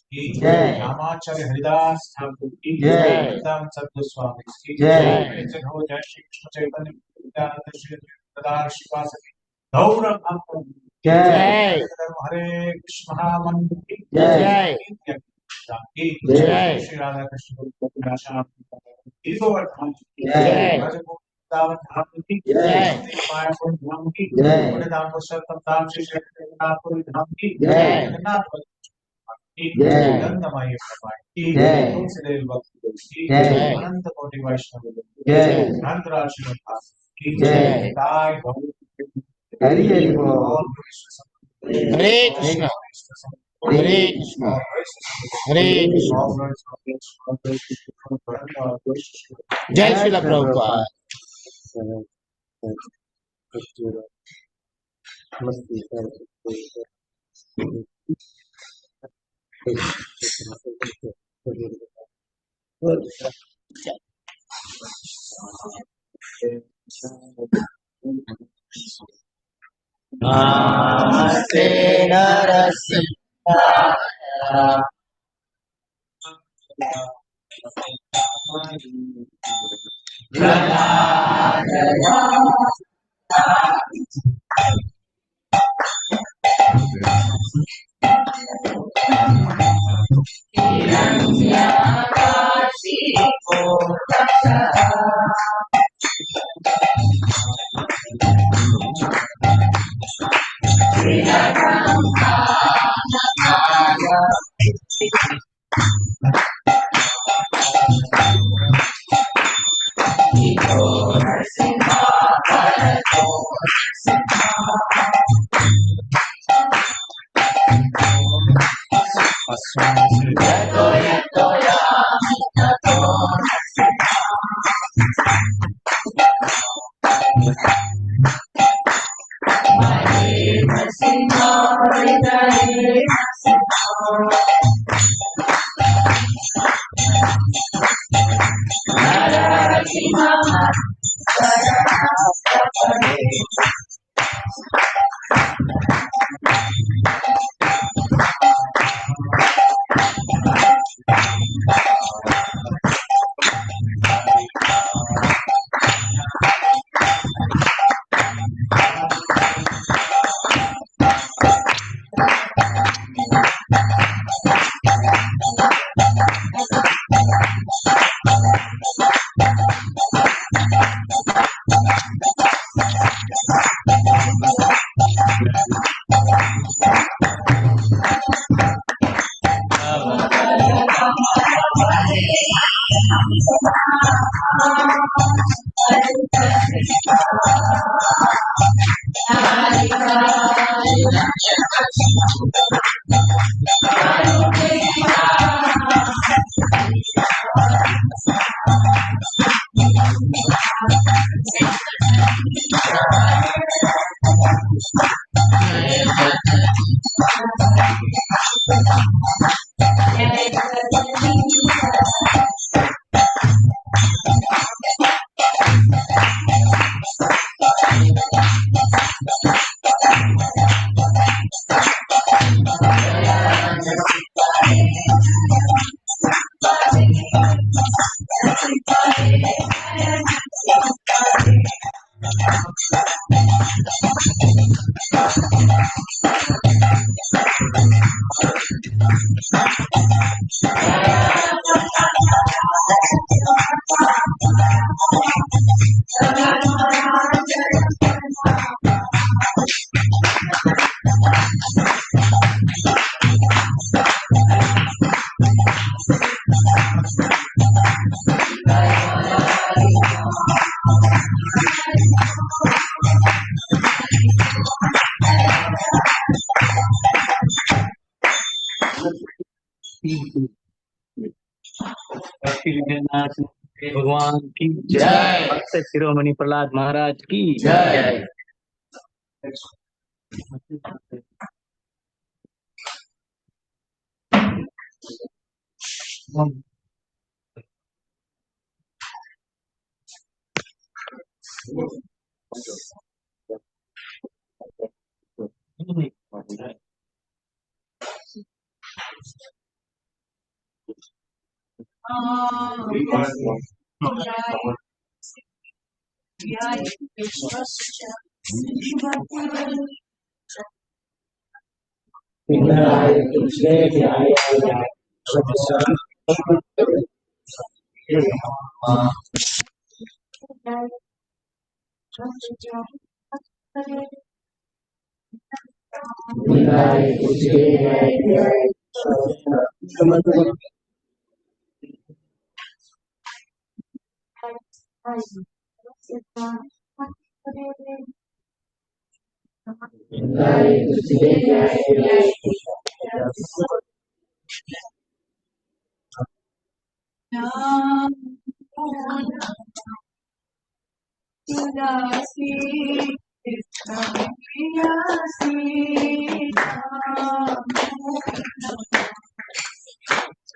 की जय। रामाचार्य हरिदास ठाकुर की जय। सत गोस्वामी की जय। हो जय श्री कृष्ण चैतन्य नित्यानंद श्री अद्वैत श्रीवासदि गौर भक्त जय। हरे कृष्ण महामंत्र की जय। जय श्री राधा कृष्ण श्याम गोवर्धन की जय। वृंदावन धाम की जय। मायापुर धाम की जय। वृंदावन पुरुषोत्तम धाम श्री जगन्नाथपुरी धाम की जय। जगन्नाथ जय। गंधमाई की जय। तुलसीदेव भक्त की जय। अनंत कोटि वैष्णव जय। अनंतराज श्रीनिवास की जय। गाय हरि हरि बोल। हरे कृष्ण हरे कृष्ण हरे कृष्ण। जय श्रील प्रभुपाद। मस्ती कर नमस्ते नरसिंहाय भगवान की जय। भक्त शिरोमणि प्रहलाद महाराज की जय।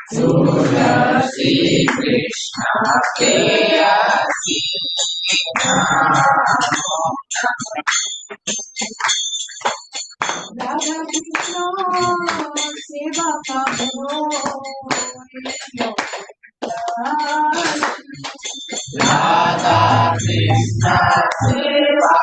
Tulasi Krishna Prayasi Radha Krishna Seva Karo Radha Krishna Seva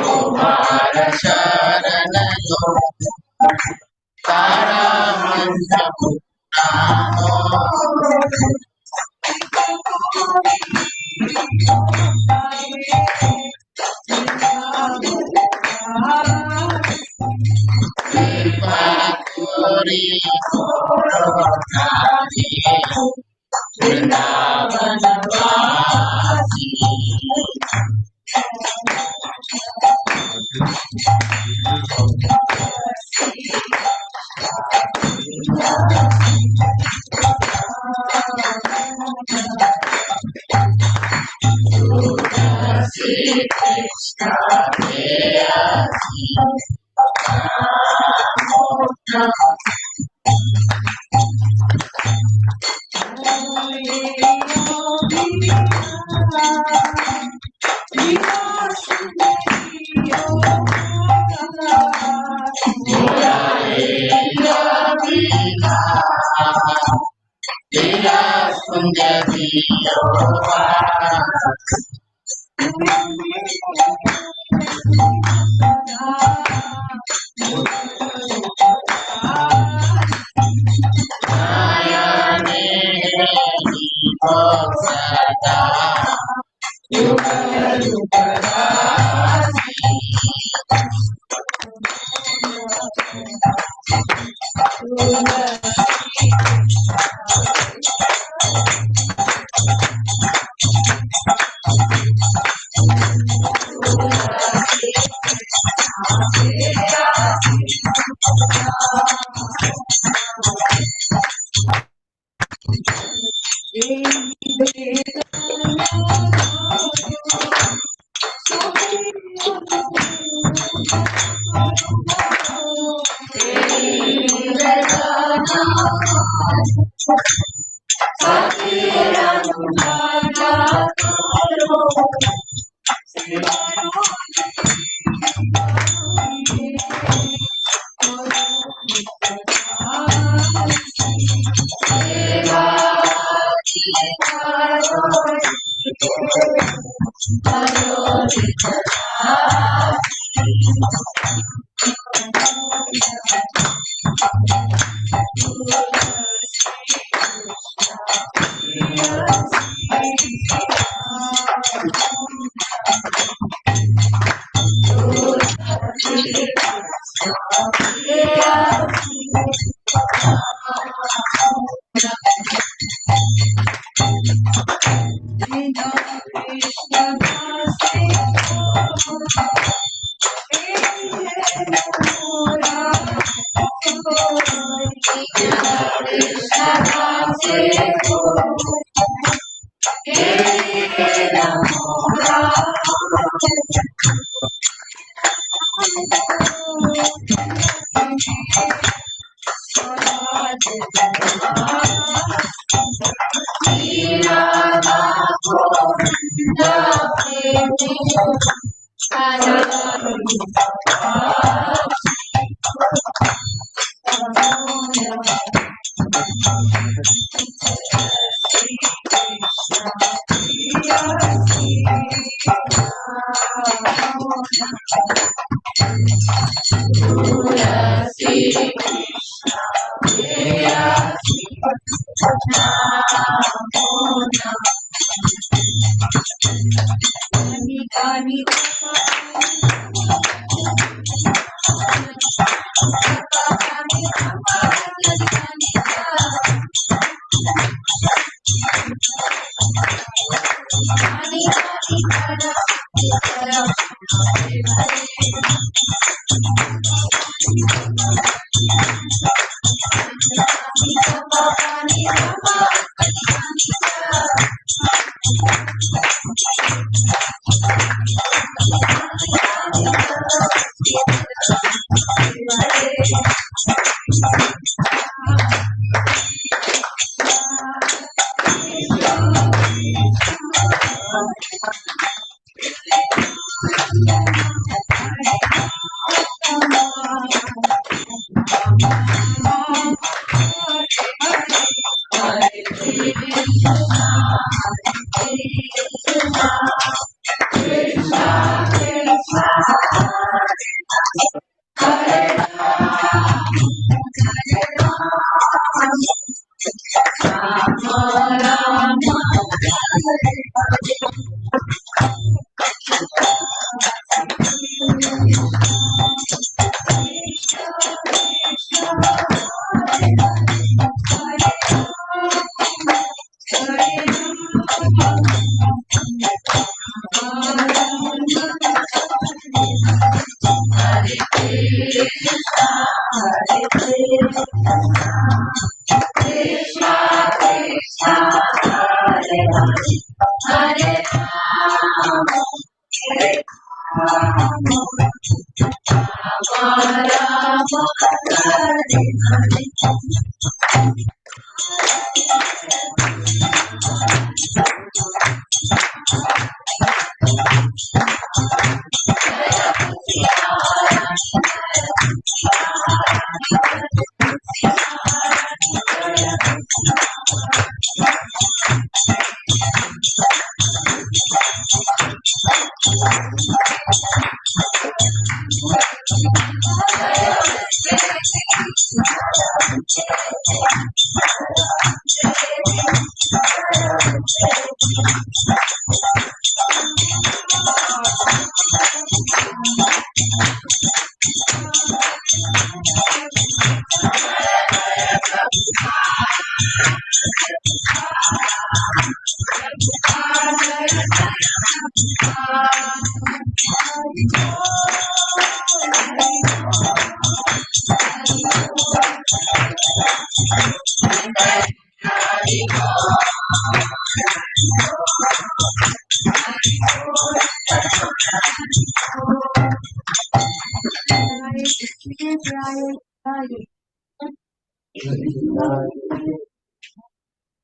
Kumara Sharana Tara Mantra Puri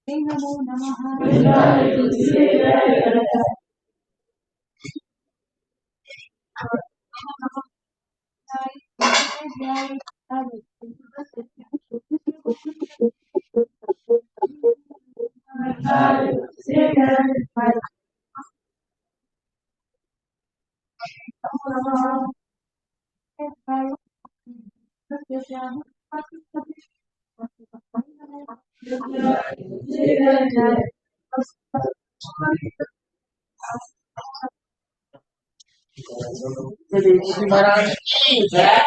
नमो नमः महाराज की जय।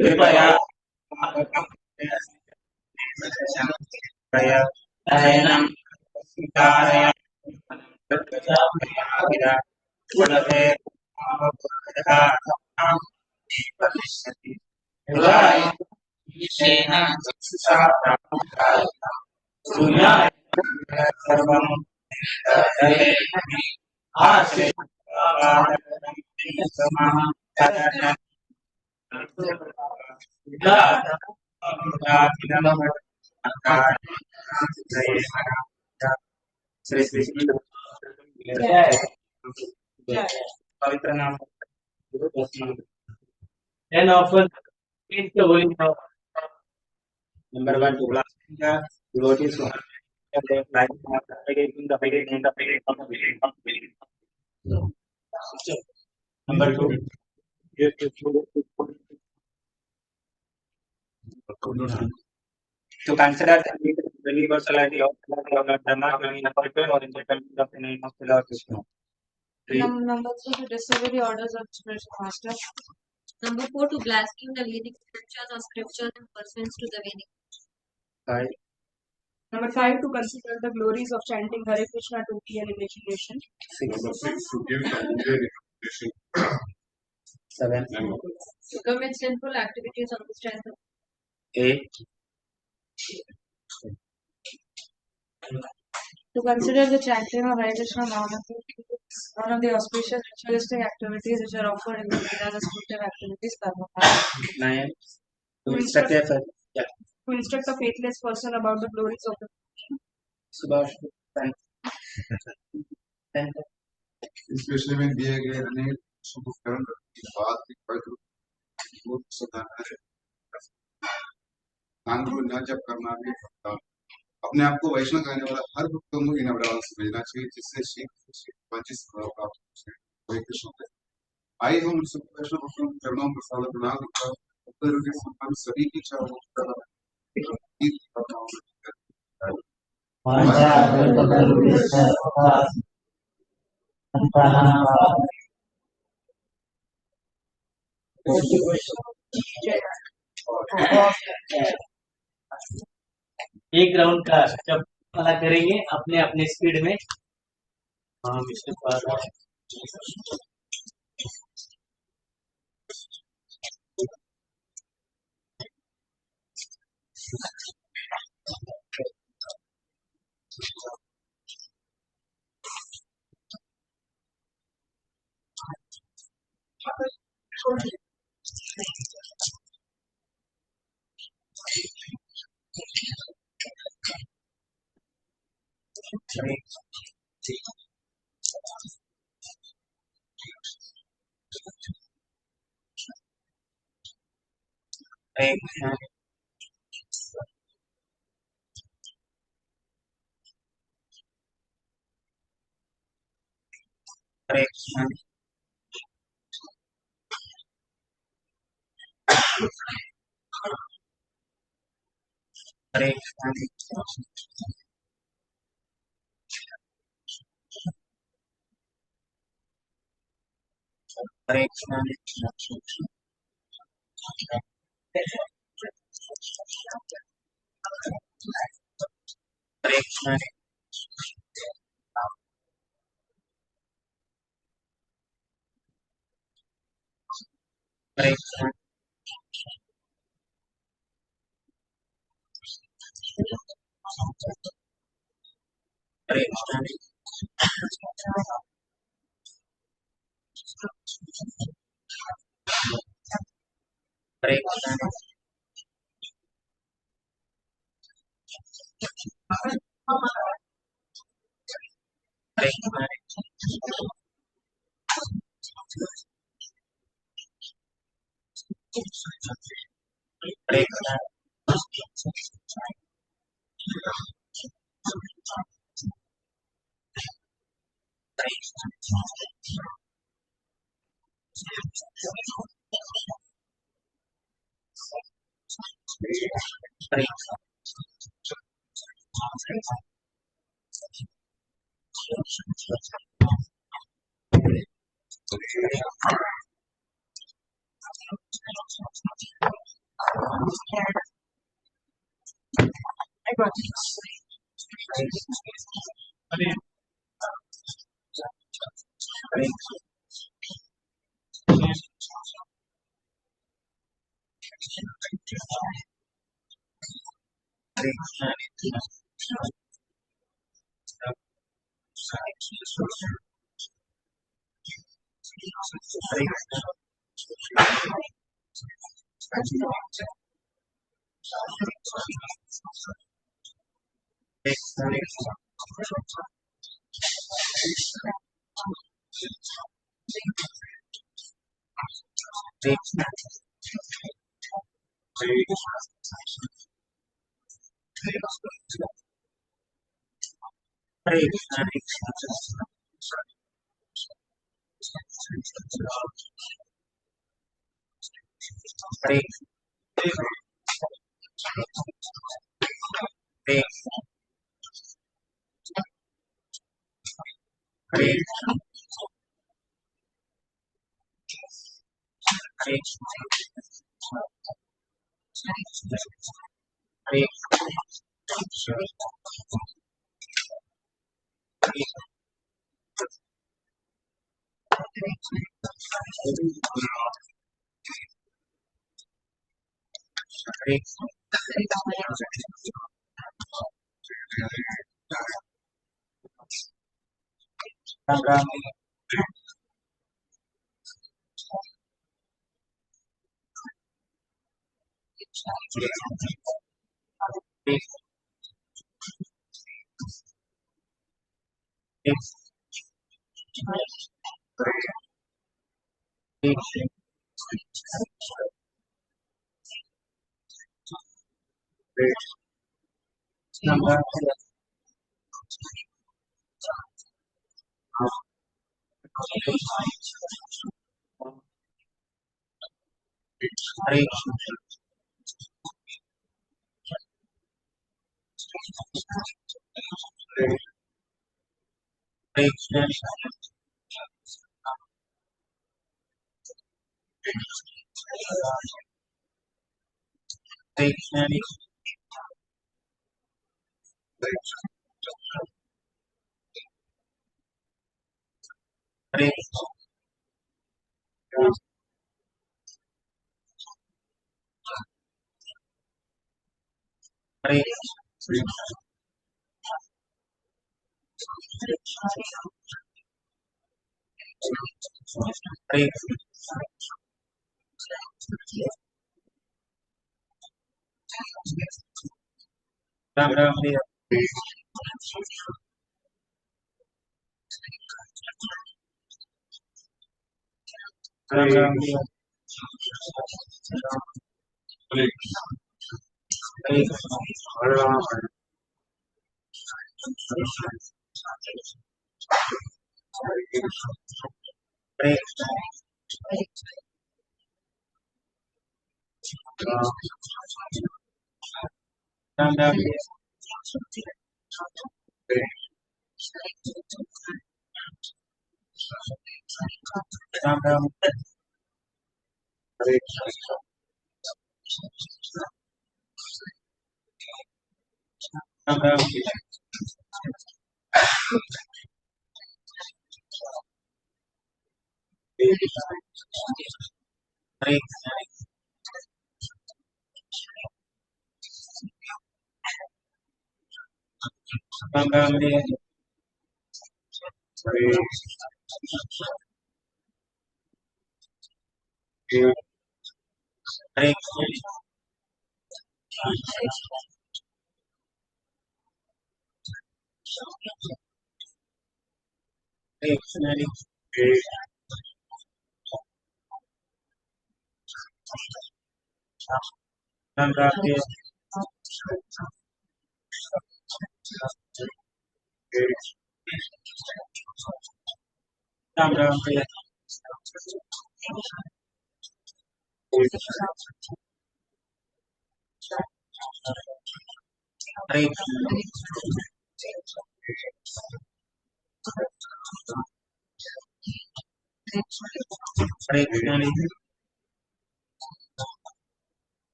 कृपया शयनं श्री श्री पवित्र नाम And often is the holy name. Number one, devotees who have their life in the Number two, to consider the universality of Lord Dharma in the purpose or in the of the name of the Lord Krishna. Three, Number 2, to discover the orders of spiritual master. Number 4, to blaspheme the Vedic scriptures or scriptures in pursuance to the Vedic. five, Number 5, to consider the glories of chanting Hare Krishna to be an imagination. Number 6, to give the Indian interpretation. seven, To commit sinful activities on the strength of eight, To consider the chanting of Hare Krishna one of the auspicious ritualistic activities which are offered in the Vedas as spiritual activities. nine, to instruct a To instruct a faithless person about the glories of the Subhash, ten, ten, Especially when दिए गए अनेक शुभ कर्म की बात की पवित्र बहुत सदा है दान को न जब करना भी पड़ता अपने आप को वैष्णव कहने वाला हर भक्त को इन अवधारणा से समझना चाहिए जिससे शीघ्र वंचित स्वभाव प्राप्त हो सके वही कृष्ण है आइए हम सब वैष्णव भक्तों के चरणों में साल प्रणाम कर भक्तों के संबंध सभी की चारों एक राउंड का जब वाला करेंगे अपने अपने स्पीड में। हाँ विष्णु पाद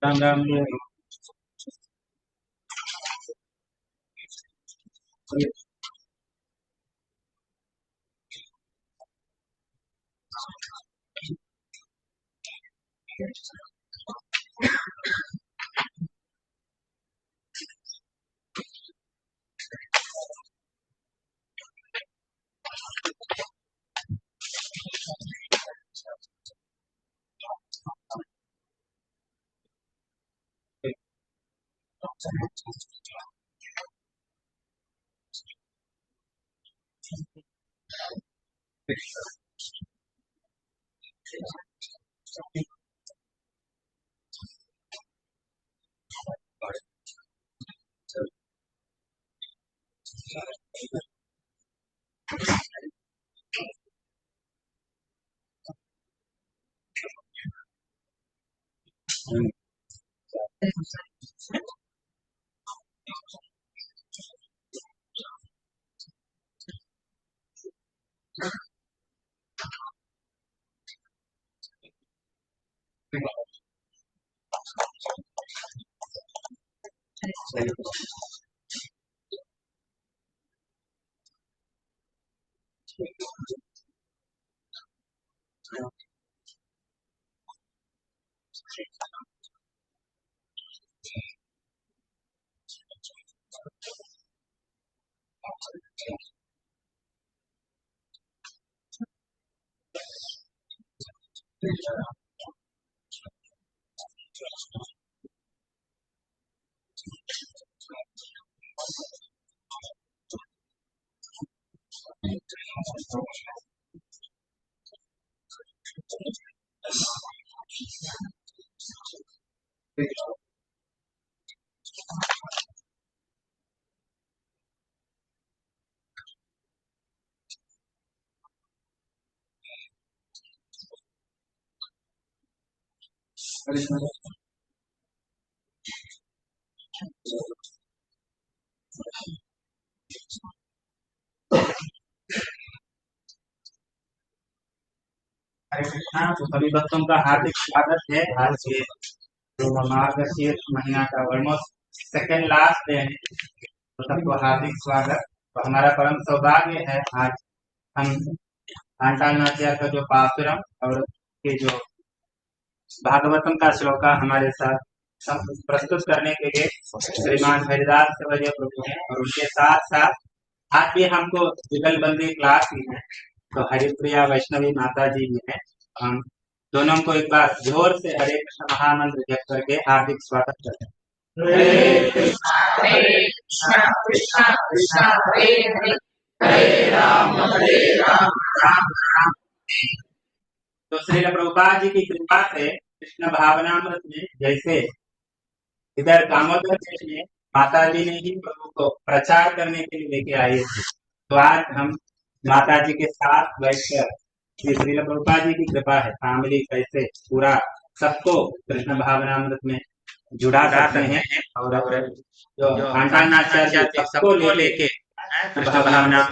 राम राम। हरे कृष्णा। तो सभी भक्तों का हार्दिक स्वागत है। आज के जो मार्गशीर्ष महीना का ऑलमोस्ट सेकेंड लास्ट डे है, तो सबको हार्दिक स्वागत। तो हमारा परम सौभाग्य है आज हम आचार्य का जो पासुरम और के जो भागवतम का श्लोका हमारे साथ प्रस्तुत करने के लिए श्रीमान हरिदास सवरिया प्रभु हैं, और उनके साथ साथ आज भी हमको जुगलबंदी क्लास भी है, तो हरिप्रिया वैष्णवी माता जी भी है। हम दोनों को एक बार जोर से हरे कृष्ण महामंत्र जप करके हार्दिक स्वागत करते हैं। हरे कृष्णा कृष्णा कृष्णा हरे हरे हरे राम राम राम। तो श्री प्रभुपाद जी की कृपा से कृष्ण भावनामृत में जैसे इधर दामोदर देश में माता जी ने ही प्रभु को प्रचार करने के लिए लेके आए थे, तो आज हम माता जी के साथ बैठकर श्री प्रभुपाद जी की कृपा है, फैमिली कैसे पूरा सबको कृष्ण भावनामृत में जुड़ा सकते हैं, और जो आचार्य सबको लेके भावनामृत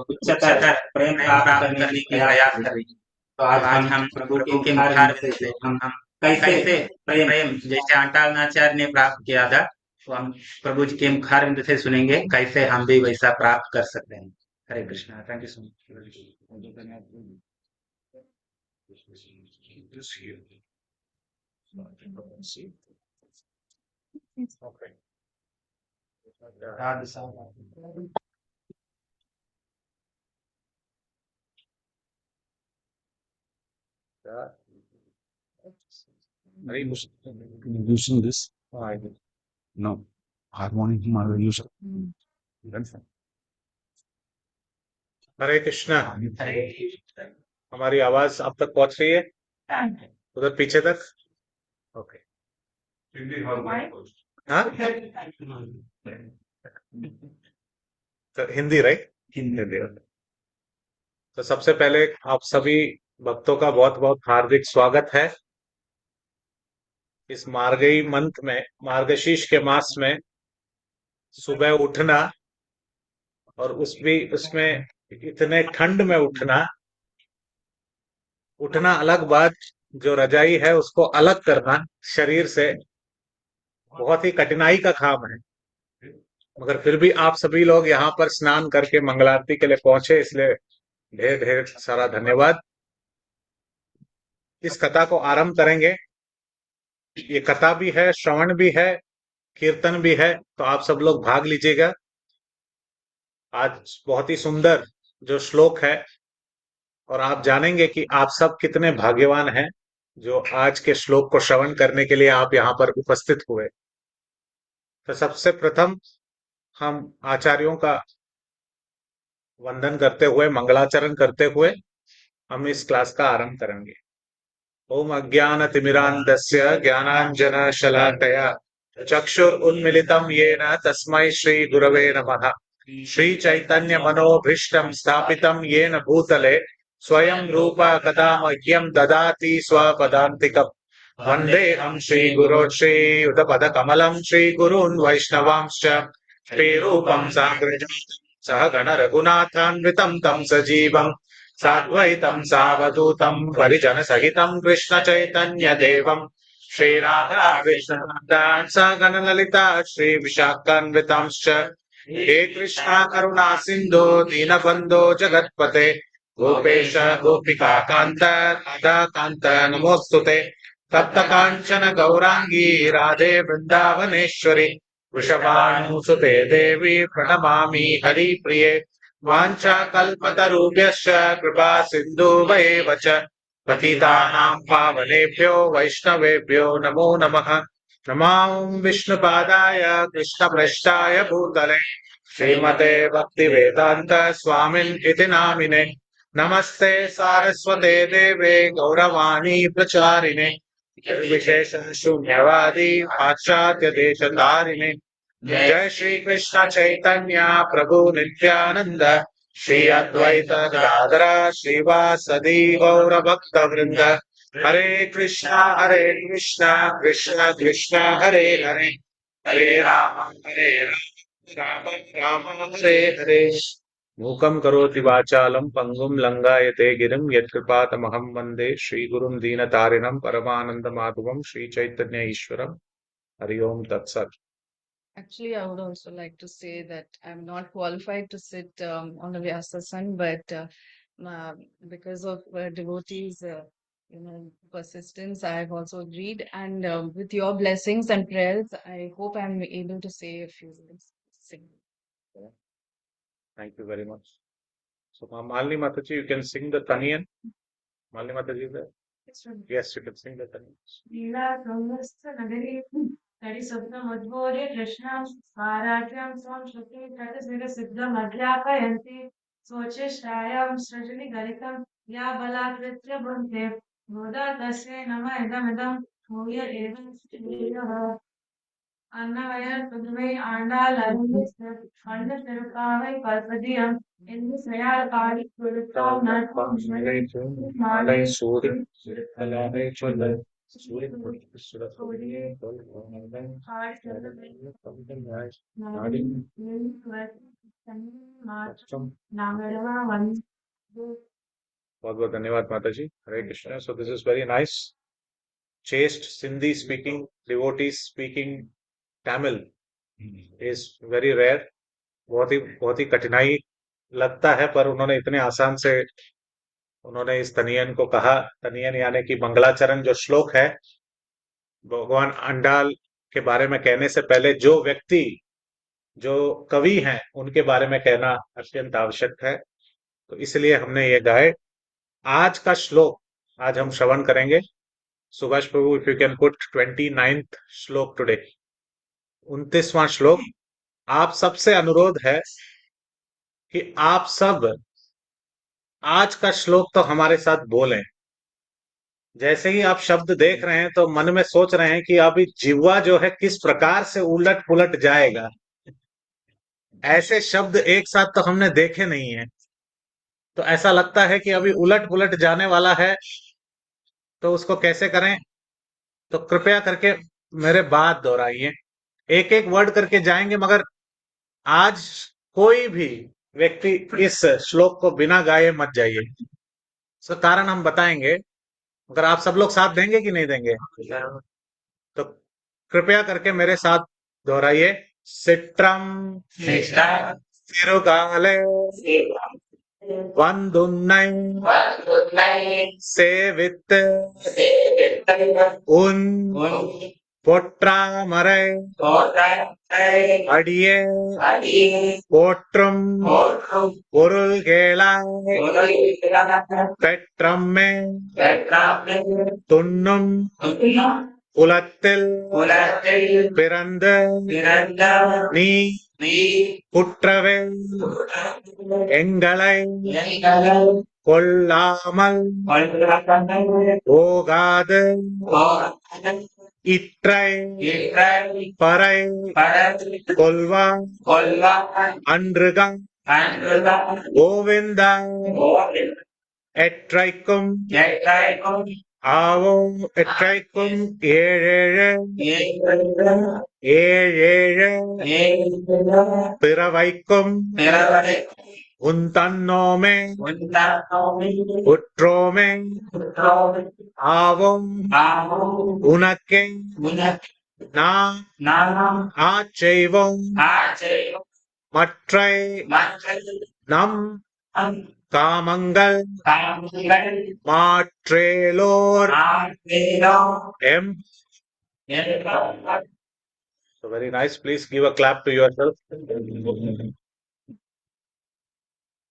उच्चतर प्रेम प्राप्त करने की प्रयास कर रही है। तो आज हम प्रभु के मुखार से हम कैसे प्रेम जैसे आचार्य ने प्राप्त किया था, तो हम प्रभु जी के मुखार से सुनेंगे कैसे हम भी वैसा प्राप्त कर सकते हैं। Hare Krishna. Thank you so much. Using this? No. Harmonium I will use. Hare Krishna. हमारी आवाज अब तक पहुंच रही है उधर पीछे तक? ओके। हाँ, तो हिंदी राइट, हिंदी। तो सबसे पहले आप सभी भक्तों का बहुत बहुत हार्दिक स्वागत है इस मार्गई मंथ में, मार्गशीर्ष के मास में सुबह उठना, और उसमें इतने ठंड में उठना। उठना अलग बात, जो रजाई है उसको अलग करना शरीर से बहुत ही कठिनाई का काम है। मगर फिर भी आप सभी लोग यहाँ पर स्नान करके मंगलारती के लिए पहुंचे, इसलिए ढेर ढेर सारा धन्यवाद। इस कथा को आरंभ करेंगे। ये कथा भी है, श्रवण भी है, कीर्तन भी है, तो आप सब लोग भाग लीजिएगा। आज बहुत ही सुंदर जो श्लोक है, और आप जानेंगे कि आप सब कितने भाग्यवान हैं जो आज के श्लोक को श्रवण करने के लिए आप यहाँ पर उपस्थित हुए। तो सबसे प्रथम हम आचार्यों का वंदन करते हुए, मंगलाचरण करते हुए हम इस क्लास का आरंभ करेंगे। ओम अज्ञानतिमिरान्धस्य ज्ञानाञ्जनशलाकया चक्षुरुन्मिलितं येन तस्मै श्रीगुरवे नमः। श्रीचैतन्यमनोभीष्टं स्थापितं येन भूतले स्वयं रूप कदा मह्यं ददाति स्वपदान्तिकम्। वन्देऽहं श्रीगुरो श्रीयुतपदकमलं श्रीगुरून् वैष्णवांश्च श्रीरूपं साग्रजं सह गणरघुनाथान्वितं तं सजीवम् साद्वैतं सावधूतं परिजनसहितं कृष्णचैतन्यदेवं श्रीराधाकृष्णपादान् सगणललिता श्रीविशाखान्वितांश्च। हे कृष्णा करुणा सिन्धो दीनबन्धो जगत्पते गोपेश गोपिकान्त राधाकान्त नमोऽस्तुते। तप्तकाञ्चन गौराङ्गी राधे वृन्दावनेश्वरि वृषभानुसुते देवी प्रणमामि हरिप्रिये। वाञ्छाकल्पतरुभ्यश्च कृपा सिन्धुवैव च पतितानां पावनेभ्यो वैष्णवेभ्यो नमो नमः। नमो विष्णुपादाय कृष्णप्रेष्ठाय भूतले श्रीमते भक्तिवेदान्त स्वामिन् इति नामिने। नमस्ते सारस्वते देवे गौरवाणी प्रचारिणे विशेष शून्यवादी पाश्चात्य देशतारिणे। जय श्री कृष्ण चैतन्य प्रभु नित्यानंद श्री अद्वैत गदाधर श्रीवासदि गौर भक्त वृंद। हरे कृष्णा कृष्ण कृष्ण हरे हरे, हरे राम राम राम हरे हरे। मूकं करोति वाचालं पंगुं लंघयते गिरिं यत्कृपातमहं वन्दे श्रीगुरुं दीनतारिणं परमानन्दमाधवं श्रीचैतन्य ईश्वरं। हरि ओम तत्सत्। Actually, I would also like to say that I'm not qualified to sit on the Vyasasan, but because of devotees, persistence, I've also agreed. And with your blessings and prayers, I hope I'm able to say a few words. Thank you very much. So, Malini Mataji, you can sing the Taniyan. Malini Mataji, there? Yes, you can sing the Taniyan. तडिसप्तमद्भोरे कृष्णां स्वाराज्ञां Swan श्रुति तटसिरसिद्धमध्यापयन्ति स्वोच्छिष्टायां सृजनिगलितं या बलाकृत्य भुङ्क्ते गोदा तस्यै नमः इदमिदं भूय एवं श्रीयः अन्नवयः पुதுவை ஆண்டாள் அருள்மிகு அண்ட திருப்பாவை பல்பதியம் என்று செயல் பாடி கொடுத்தால் நட்பும் மாலை சூடி சிறுத்தலாரை சொல்ல बहुत बहुत धन्यवाद माता ji. Hare Krishna. So this is very nice. chaste Sindhi speaking devotees speaking Tamil is very rare. बहुत ही कठिनाई लगता है, पर उन्होंने इतने आसान से उन्होंने इस तनियन को कहा। तनियन यानी कि मंगलाचरण जो श्लोक है, भगवान अंडाल के बारे में कहने से पहले जो व्यक्ति, जो कवि हैं, उनके बारे में कहना अत्यंत आवश्यक है। तो इसलिए हमने ये गाए। आज का श्लोक आज हम श्रवण करेंगे। सुभाष प्रभु, if you can put 29th श्लोक टुडे, 29वां श्लोक। आप सबसे अनुरोध है कि आप सब आज का श्लोक तो हमारे साथ बोलें, जैसे ही आप शब्द देख रहे हैं तो मन में सोच रहे हैं कि अभी जिह्वा जो है किस प्रकार से उलट पुलट जाएगा। ऐसे शब्द एक साथ तो हमने देखे नहीं है, तो ऐसा लगता है कि अभी उलट पुलट जाने वाला है, तो उसको कैसे करें? तो कृपया करके मेरे बात दोहराइए, एक एक वर्ड करके जाएंगे, मगर आज कोई भी व्यक्ति इस श्लोक को बिना गाए मत जाइए। इसका कारण हम बताएंगे, मगर आप सब लोग साथ देंगे कि नहीं देंगे? तो कृपया करके मेरे साथ दोहराइए। सिट्रम तिरुगाले वंदुन्नै सेवित उन பொற்றாமரை அடியே போற்றும் பொருள்கேளாய் பெற்றம்மே துண்ணும் குலத்தில் பிறந்த நீ குற்றவே எங்களை கொள்ளாமல் போகாது இற்றை பறை கொள்வான் அன்றுகம் கோவிந்தா எற்றைக்கும் ஆவோம் எற்றைக்கும் ஏழேழு ஏழேழு பிறவைக்கும் உன் தன்னோமே உற்றோமே ஆவோம் உனக்கே நாம் ஆச்செய்வோம் மற்றை நம் காமங்கள் மாற்றேலோர் எம். So very nice. Please give a clap to yourself.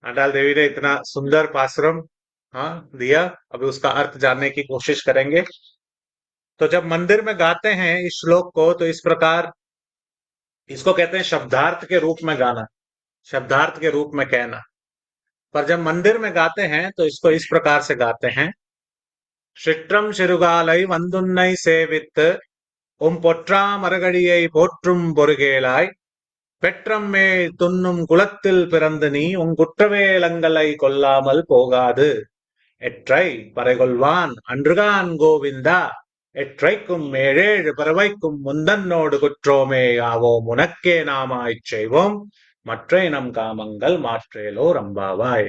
Andal देवी ने इतना सुंदर पासुरम दिया, अभी उसका अर्थ जानने की कोशिश करेंगे। तो जब मंदिर में गाते हैं इस श्लोक को, तो इस प्रकार इसको कहते हैं शब्दार्थ के रूप में गाना, शब्दार्थ के रूप में कहना। पर जब मंदिर में गाते हैं तो इसको इस प्रकार से गाते हैं। சிற்றம் சிறுகாலை வந்துன்னை சேவித்து பொற்றா மரகடியை போற்றும் பொருகேளாய் பெற்றம்மே துண்ணும் குலத்தில் பிறந்து நீ குற்றவேலங்களை கொல்லாமல் போகாது எற்றை பறைகொள்வான் அன்றுகான் கோவிந்தா எற்றைக்கும் ஏழேழு பறவைக்கும் முந்தன்னோடு குற்றோமே ஆவோம் உனக்கே நாமாய்ச் செய்வோம் மற்றை நம் कामंगल माट्रेलो रंबावाय।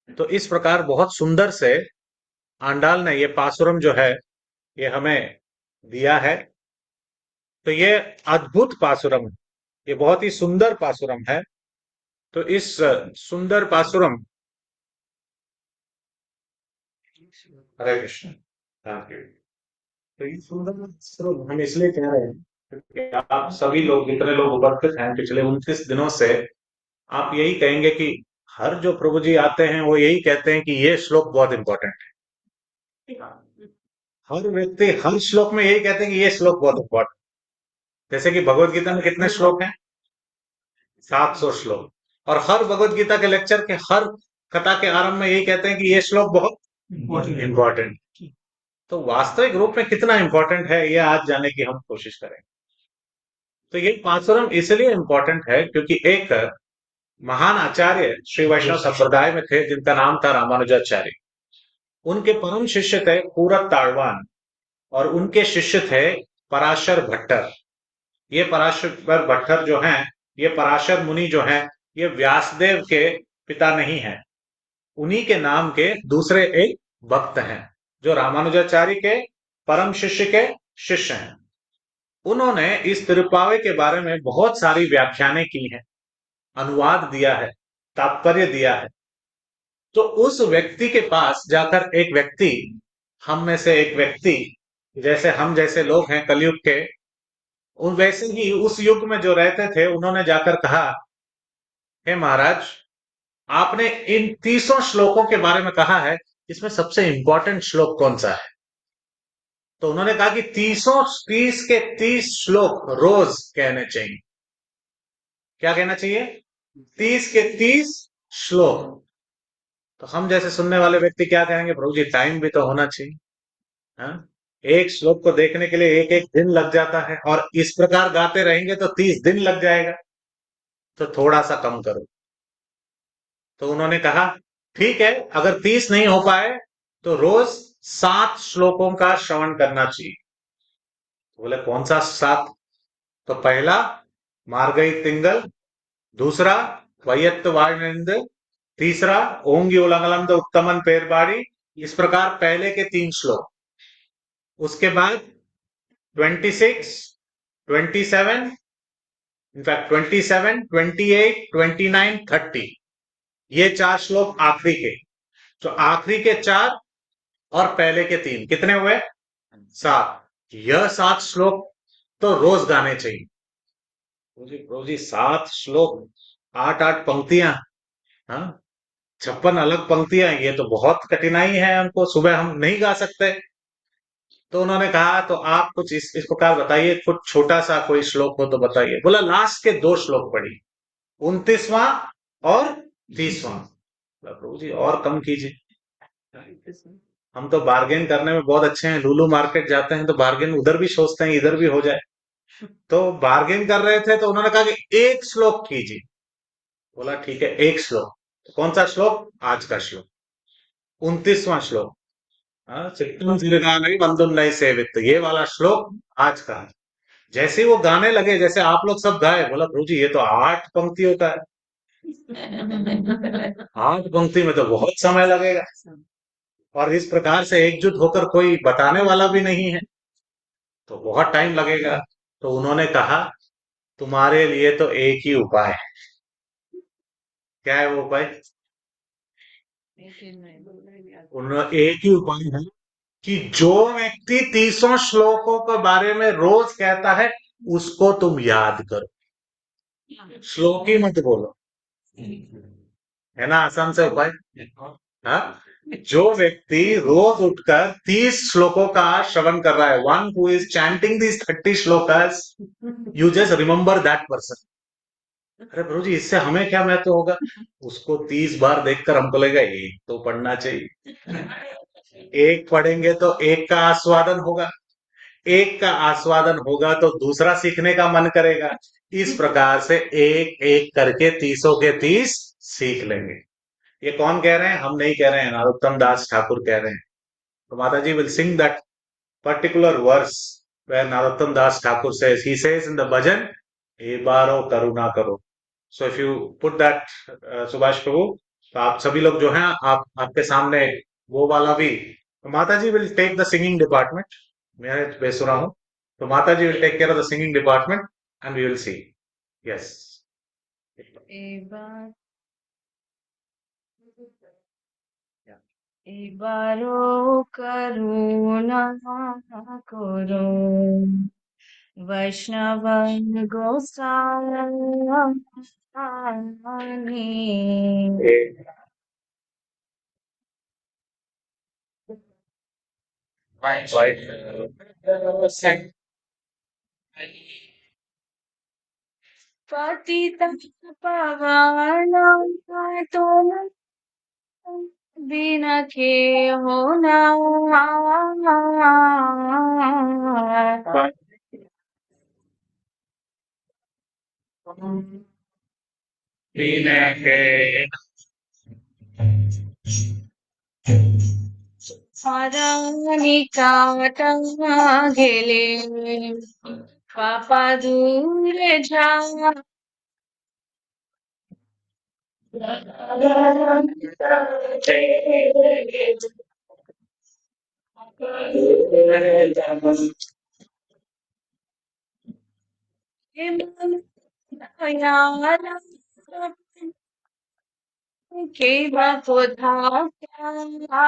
तो इस प्रकार बहुत सुंदर से आंडाल ने ये पासुरम जो है ये हमें दिया है। तो ये अद्भुत पासुरम, ये बहुत ही सुंदर पासुरम है। तो इस सुंदर पासुरम, हरे कृष्ण, थैंक यू। तो ये सुंदर पासुरम हम इसलिए कह रहे हैं क्योंकि आप सभी लोग, जितने लोग उपस्थित हैं पिछले 29 दिनों से, आप यही कहेंगे कि हर जो प्रभु जी आते हैं वो यही कहते हैं कि ये श्लोक बहुत इंपॉर्टेंट है। हर व्यक्ति हर श्लोक में यही कहते हैं कि ये श्लोक बहुत इंपॉर्टेंट। जैसे कि भगवत गीता में कितने श्लोक हैं? 700 श्लोक। और हर भगवत गीता के लेक्चर के हर कथा के आरंभ में यही कहते हैं कि ये श्लोक बहुत इंपॉर्टेंट। तो वास्तविक रूप में कितना इंपॉर्टेंट है ये आज जानने की हम कोशिश करेंगे। तो ये पासुरम इसलिए इंपॉर्टेंट है क्योंकि एक महान आचार्य श्री वैष्णव संप्रदाय में थे जिनका नाम था रामानुजाचार्य। उनके परम शिष्य थे पूरत ताड़वान और उनके शिष्य थे पराशर भट्टर। ये पराशर भट्टर जो हैं, ये पराशर मुनि जो हैं, ये व्यासदेव के पिता नहीं हैं, उन्हीं के नाम के दूसरे एक भक्त हैं जो रामानुजाचार्य के परम शिष्य के शिष्य हैं। उन्होंने इस तिरुप्पावे के बारे में बहुत सारी व्याख्यानें की हैं, अनुवाद दिया है, तात्पर्य दिया है। तो उस व्यक्ति के पास जाकर एक व्यक्ति, हम में से एक व्यक्ति, जैसे हम जैसे लोग हैं कलयुग के, उन वैसे ही उस युग में जो रहते थे, उन्होंने जाकर कहा, हे महाराज, आपने इन 300 श्लोकों के बारे में कहा है, इसमें सबसे इंपॉर्टेंट श्लोक कौन सा है? तो उन्होंने कहा कि 30 के 30 श्लोक रोज कहने चाहिए। क्या कहना चाहिए? 30 के 30 श्लोक। तो हम जैसे सुनने वाले व्यक्ति क्या कहेंगे, प्रभु जी टाइम भी तो होना चाहिए। हाँ? एक श्लोक को देखने के लिए एक एक दिन लग जाता है, और इस प्रकार गाते रहेंगे तो 30 दिन लग जाएगा, तो थोड़ा सा कम करो। तो उन्होंने कहा ठीक है, अगर 30 नहीं हो पाए तो रोज 7 श्लोकों का श्रवण करना चाहिए। तो बोले कौन सा 7? तो पहला मार्गई तिंगल, दूसरा वैयत्त वाणिंद, तीसरा ओंगी उलंगलंद उत्तमन पेरबाड़ी। इस प्रकार पहले के 3 श्लोक, उसके बाद 26, 27, इनफैक्ट 27, 28, 29, 30, ये 4 श्लोक आखिरी के। तो आखिरी के 4 और पहले के 3 कितने हुए? 7। यह 7 श्लोक तो रोज गाने चाहिए। प्रभु जी 7 श्लोक, 8-8 पंक्तियां, हाँ, 56 अलग पंक्तियां, ये तो बहुत कठिनाई है, हमको सुबह हम नहीं गा सकते। तो उन्होंने कहा तो आप कुछ इस प्रकार बताइए, कुछ छोटा सा कोई श्लोक हो तो बताइए। बोला लास्ट के 2 श्लोक पढ़ी, 29वां और 30वां। प्रभु जी और कम कीजिए, हम तो बार्गेन करने में बहुत अच्छे हैं, लुलु मार्केट जाते हैं तो बार्गेन उधर भी सोचते हैं इधर भी हो जाए। तो बार्गेन कर रहे थे तो उन्होंने कहा कि 1 श्लोक कीजिए। बोला ठीक है 1 श्लोक। तो कौन सा श्लोक? आज का श्लोक, 29वां श्लोक। हाँ, चित्तम सिरगानई बंधुन सेवित, ये वाला श्लोक आज का है। जैसे ही वो गाने लगे, जैसे आप लोग सब गाए, बोला प्रभु जी ये तो 8 पंक्तियों का है, 8 पंक्ति में तो बहुत समय लगेगा, और इस प्रकार से एकजुट होकर कोई बताने वाला भी नहीं है, तो बहुत टाइम लगेगा। तो उन्होंने कहा तुम्हारे लिए तो एक ही उपाय है। क्या है वो उपाय? उन्होंने एक ही उपाय है कि जो व्यक्ति 30 श्लोकों के बारे में रोज कहता है उसको तुम याद करो, श्लोक ही मत बोलो। है ना आसान से उपाय? हाँ, जो व्यक्ति रोज उठकर 30 श्लोकों का श्रवण कर रहा है, one who is chanting this 30 shlokas, you just remember that person. अरे प्रभु जी इससे हमें क्या महत्व होगा? उसको 30 बार देखकर हमको लगेगा एक तो पढ़ना चाहिए। एक पढ़ेंगे तो एक का आस्वादन होगा, एक का आस्वादन होगा तो दूसरा सीखने का मन करेगा। इस प्रकार से एक एक करके 30 के 30 सीख लेंगे। ये कौन कह रहे हैं? हम नहीं कह रहे हैं, नरोत्तम दास ठाकुर कह रहे हैं। तो माता ji will sing that particular verse where Narottam Das Thakur says, he says in the bhajan, "ए बारो करुणा करो." So if you put that, Subhash प्रभु, तो आप सभी लोग जो हैं, आप आपके सामने वो वाला भी, तो माता ji will take the singing department. मैं बेसुरा हूँ, तो माता ji will take care of the singing department and we will see. Yes, এবারও করুণা করো বৈষ্ণবন গোস্বামী পতিত পাবন তোমার बिना के होना হারানি কাটা গেলে পাপা দূরে যা কে বা কোথাও রঙ্গা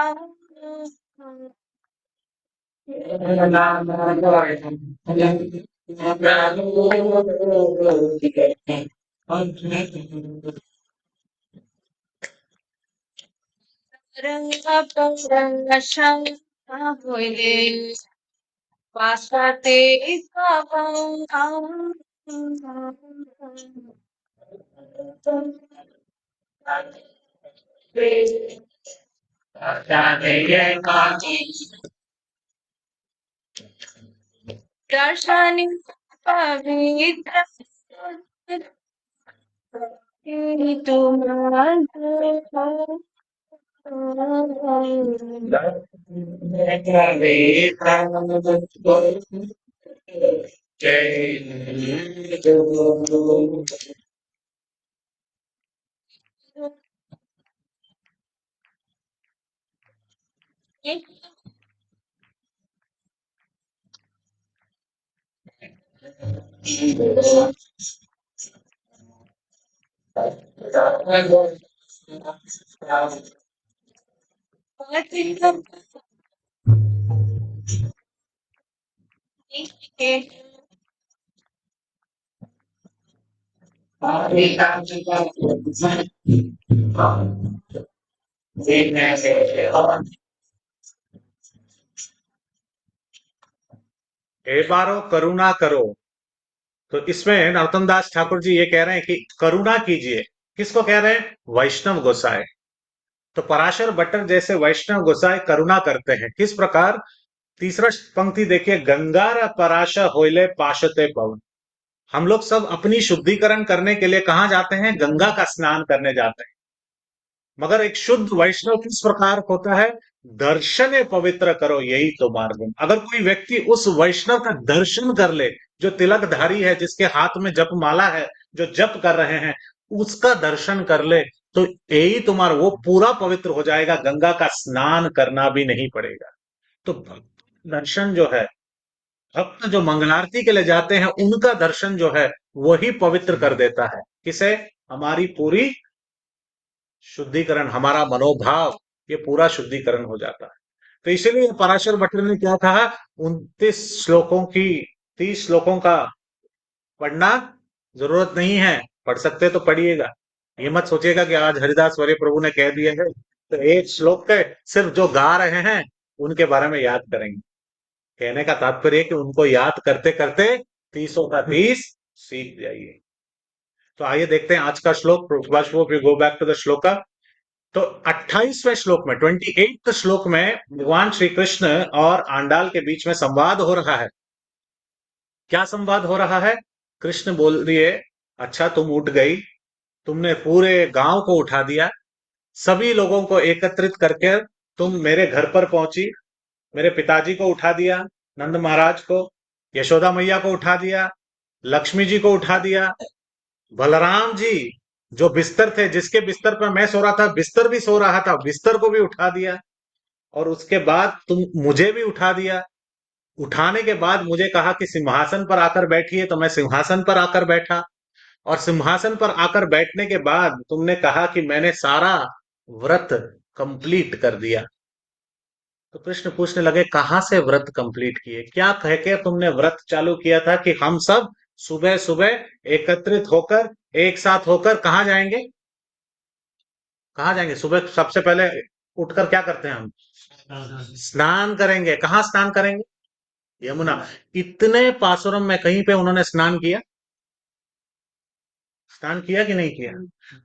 হইলে পাশাতে दर्शनी पवित्र हे बारो करुणा करो। तो इसमें नरोत्तम दास ठाकुर जी ये कह रहे हैं कि करुणा कीजिए। किसको कह रहे हैं? वैष्णव गोसाई। तो पराशर भट्टर जैसे वैष्णव गोसाई करुणा करते हैं। किस प्रकार? तीसरा पंक्ति देखिए, गंगार पराश होइले पाशते पवन। हम लोग सब अपनी शुद्धिकरण करने के लिए कहाँ जाते हैं? गंगा का स्नान करने जाते हैं। मगर एक शुद्ध वैष्णव किस प्रकार होता है? दर्शने पवित्र करो, यही तो मार्ग है। अगर कोई व्यक्ति उस वैष्णव का दर्शन कर ले, जो तिलकधारी है, जिसके हाथ में जप माला है, जो जप कर रहे हैं, उसका दर्शन कर ले, तो यही तुम्हारा वो पूरा पवित्र हो जाएगा। गंगा का स्नान करना भी नहीं पड़ेगा। तो दर्शन जो है, भक्त जो मंगलारती के लिए जाते हैं, उनका दर्शन जो है वही पवित्र कर देता है। किसे? हमारी पूरी शुद्धिकरण, हमारा मनोभाव, ये पूरा शुद्धिकरण हो जाता है। तो इसीलिए पराशर भट्टर ने क्या कहा? 29 श्लोकों की 30 श्लोकों का पढ़ना जरूरत नहीं है। पढ़ सकते तो पढ़िएगा। ये मत सोचिएगा कि आज हरिदास वर्य प्रभु ने कह दिया है तो एक श्लोक के सिर्फ जो गा रहे हैं उनके बारे में याद करेंगे। कहने का तात्पर्य कि उनको याद करते करते 30 का 30 सीख जाइए। तो आइए देखते हैं आज का श्लोक। Go back to the shloka. तो 28वें श्लोक में, 28th श्लोक में भगवान श्री कृष्ण और आंडाल के बीच में संवाद हो रहा है। क्या संवाद हो रहा है? कृष्ण बोल रही है, अच्छा तुम उठ गई, तुमने पूरे गांव को उठा दिया, सभी लोगों को एकत्रित करके तुम मेरे घर पर पहुंची, मेरे पिताजी को उठा दिया, नंद महाराज को, यशोदा मैया को उठा दिया, लक्ष्मी जी को उठा दिया, बलराम जी जो बिस्तर थे, जिसके बिस्तर पर मैं सो रहा था, बिस्तर भी सो रहा था, बिस्तर को भी उठा दिया, और उसके बाद तुम मुझे भी उठा दिया। उठाने के बाद मुझे कहा कि सिंहासन पर आकर बैठिए, तो मैं सिंहासन पर आकर बैठा, और सिंहासन पर आकर बैठने के बाद तुमने कहा कि मैंने सारा व्रत कंप्लीट कर दिया। तो कृष्ण पूछने लगे, कहां से व्रत कंप्लीट किए? क्या कह के तुमने व्रत चालू किया था कि हम सब सुबह सुबह एकत्रित होकर, एक साथ होकर कहाँ जाएंगे? कहाँ जाएंगे? सुबह सबसे पहले उठकर क्या करते हैं हम? स्नान करेंगे। कहाँ स्नान करेंगे? यमुना। इतने पासुरम में कहीं पे उन्होंने स्नान किया? स्नान किया कि नहीं किया?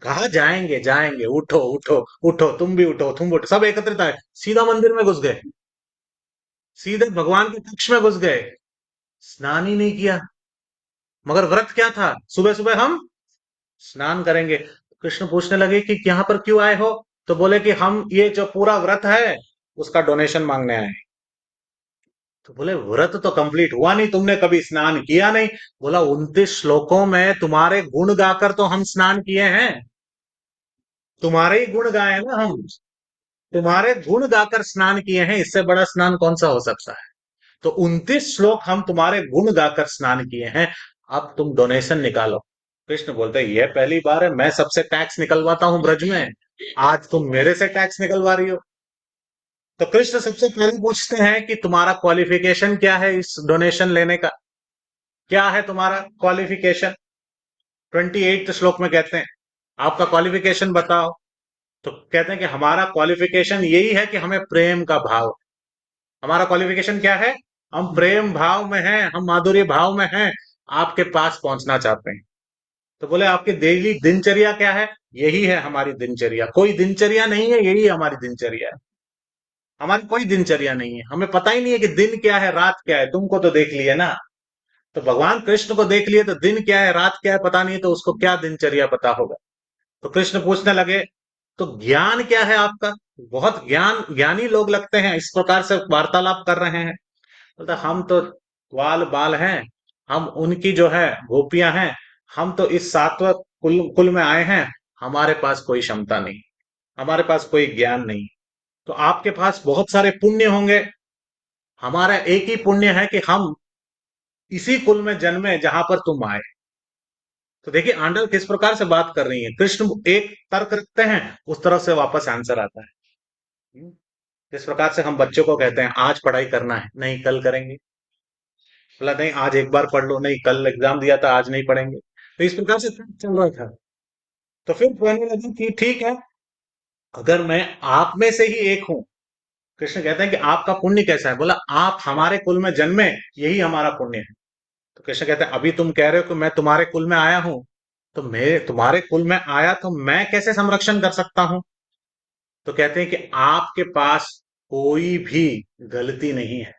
कहा जाएंगे, जाएंगे, उठो उठो उठो, तुम भी उठो, तुम उठो, सब एकत्रित आए, सीधा मंदिर में घुस गए, सीधे भगवान के कक्ष में घुस गए, स्नान ही नहीं किया। मगर व्रत क्या था? सुबह सुबह हम स्नान करेंगे। कृष्ण पूछने लगे कि यहाँ पर क्यों आए हो? तो बोले कि हम ये जो पूरा व्रत है उसका डोनेशन मांगने आए। तो बोले व्रत तो कंप्लीट हुआ नहीं, तुमने कभी स्नान किया नहीं। बोला 29 श्लोकों में तुम्हारे गुण गाकर तो हम स्नान किए हैं, तुम्हारे ही गुण गाए ना हम, तुम्हारे गुण गाकर स्नान किए हैं, इससे बड़ा स्नान कौन सा हो सकता है? तो 29 श्लोक हम तुम्हारे गुण गाकर स्नान किए हैं, अब तुम डोनेशन निकालो। कृष्ण बोलते हैं, यह पहली बार है, मैं सबसे टैक्स निकलवाता हूं ब्रज में, आज तुम मेरे से टैक्स निकलवा रही हो। तो कृष्ण सबसे पहले पूछते हैं कि तुम्हारा क्वालिफिकेशन क्या है इस डोनेशन लेने का? क्या है तुम्हारा क्वालिफिकेशन? 28 श्लोक में कहते हैं आपका क्वालिफिकेशन बताओ। तो कहते हैं कि हमारा क्वालिफिकेशन यही है कि हमें प्रेम का भाव। हमारा क्वालिफिकेशन क्या है? हम प्रेम भाव में हैं, हम माधुर्य भाव में हैं, आपके पास पहुंचना चाहते हैं। तो बोले आपकी डेली दिनचर्या क्या है? यही है हमारी दिनचर्या। कोई दिनचर्या नहीं है, यही हमारी दिनचर्या है। हमारी कोई दिनचर्या नहीं है, हमें पता ही नहीं है कि दिन क्या है, रात क्या है। तुमको तो देख लिया ना, तो भगवान कृष्ण को देख लिए तो दिन क्या है रात क्या है पता नहीं, तो उसको क्या दिनचर्या पता होगा। तो कृष्ण पूछने लगे तो ज्ञान क्या है आपका, बहुत ज्ञानी लोग लगते हैं, इस प्रकार से वार्तालाप कर रहे हैं। बोलता हम तो ग्वाल बाल हैं, हम उनकी जो है गोपियां हैं, हम तो इस सात्विक कुल में आए हैं, हमारे पास कोई क्षमता नहीं, हमारे पास कोई ज्ञान नहीं। तो आपके पास बहुत सारे पुण्य होंगे, हमारा एक ही पुण्य है कि हम इसी कुल में जन्मे जहां पर तुम आए। तो देखिए आंडल किस प्रकार से बात कर रही है, कृष्ण एक तर्क रखते हैं, उस तरफ से वापस आंसर आता है। जिस प्रकार से हम बच्चों को कहते हैं आज पढ़ाई करना है, नहीं कल करेंगे, बोला नहीं आज एक बार पढ़ लो, नहीं कल एग्जाम दिया था आज नहीं पढ़ेंगे। तो इस प्रकार से चल रहा था। तो फिर कहने लगी कि ठीक है, अगर मैं आप में से ही एक हूं, कृष्ण कहते हैं कि आपका पुण्य कैसा है, बोला आप हमारे कुल में जन्मे, यही हमारा पुण्य है। तो कृष्ण कहते हैं अभी तुम कह रहे हो कि मैं तुम्हारे कुल में आया हूं, तो मैं तुम्हारे कुल में आया तो मैं कैसे संरक्षण कर सकता हूं। तो कहते हैं कि आपके पास कोई भी गलती नहीं है,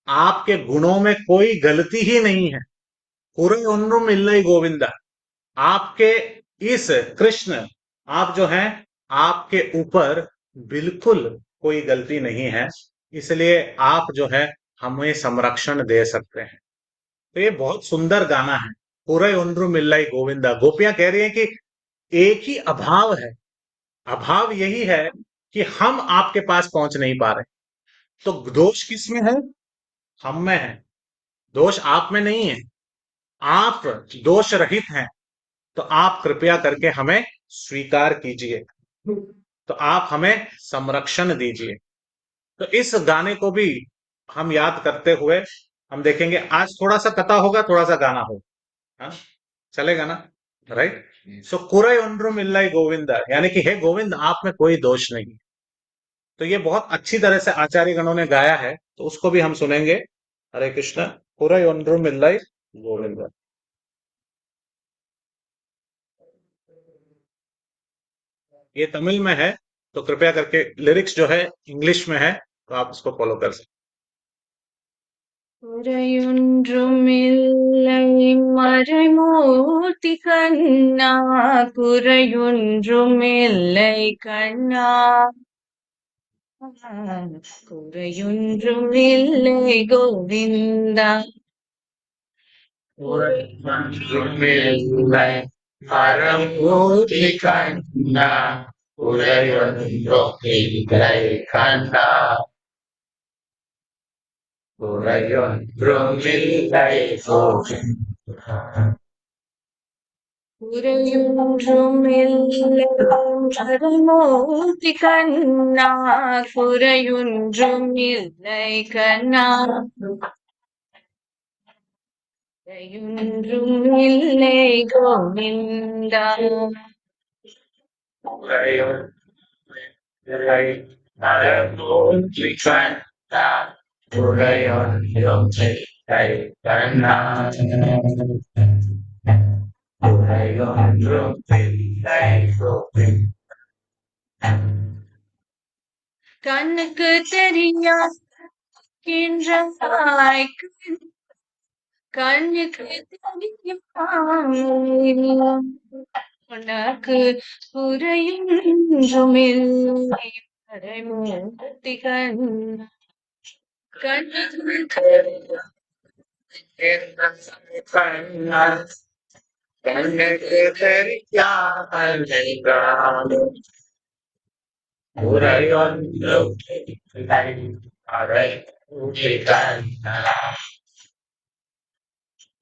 आपके गुणों में कोई गलती ही नहीं है। पूरे उन्नु मिल्लई गोविंदा, आपके इस कृष्ण, आप जो हैं आपके ऊपर बिल्कुल कोई गलती नहीं है, इसलिए आप जो है हमें संरक्षण दे सकते हैं। तो ये बहुत सुंदर गाना है, पूरे उन्नु मिल्लई गोविंदा। गोपियां कह रही हैं कि एक ही अभाव है, अभाव यही है कि हम आपके पास पहुंच नहीं पा रहे। तो दोष किसमें है, हम में है, दोष आप में नहीं है, आप दोष रहित हैं। तो आप कृपया करके हमें स्वीकार कीजिए, तो आप हमें संरक्षण दीजिए। तो इस गाने को भी हम याद करते हुए हम देखेंगे, आज थोड़ा सा कथा होगा, थोड़ा सा गाना होगा, हाँ? चलेगा ना, राइट। सो कुरै ओंड्रु मिल्लाई गोविंदा, यानी कि हे गोविंद आप में कोई दोष नहीं। तो ये बहुत अच्छी तरह से आचार्य गणों ने गाया है, तो उसको भी हम सुनेंगे। हरे कृष्ण। कुरै ओंड्रु मिल्लाई गोविंदा। ये तमिल में है, तो कृपया करके लिरिक्स जो है इंग्लिश में है, तो आप उसको फॉलो कर सकते। குறையொன்றுமில்லை மறைமூர்த்தி கண்ணா, குறையொன்றுமில்லை கண்ணா, குறையொன்றுமில்லை கோவிந்தா, குறையொன்றுமில்லை மறைமூர்த்தி கண்ணா, குறையொன்றுமில்லை கண்ணா, குறையொன்றுமில்லை கோவிந்தா. குறையொன்றுமில்லை மறைமூர்த்தி கண்ணா, குறையொன்றுமில்லை கண்ணா, குறையொன்றுமில்லை கோவிந்தா, குறையொன்றுமில்லை மறைமூர்த்தி கண்ணா, குறையொன்றுமில்லை கண்ணா, குறையொன்றுமில்லை கோவிந்தா. கண்ணுக்கு தெரியாய், கண்ணுக்கு தெரியாய், உனக்கு குறையொன்றுமில்லை மறைமூர்த்தி கண்ணா, கண்ணுக்கு கண்ணா, கண்ணுக்கு தெரியாமல் நின்றாலும் குறையொன்றுமில்லை மறைமூர்த்தி கண்ணா.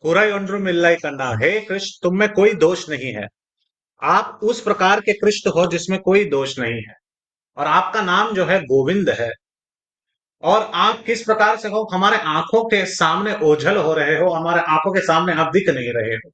कुरै ओंड्रुमिल्लाई कन्ना, हे कृष्ण तुम में कोई दोष नहीं है, आप उस प्रकार के कृष्ण हो जिसमें कोई दोष नहीं है, और आपका नाम जो है गोविंद है, और आप किस प्रकार से हो, हमारे आंखों के सामने ओझल हो रहे हो, हमारे आंखों के सामने आप दिख नहीं रहे हो।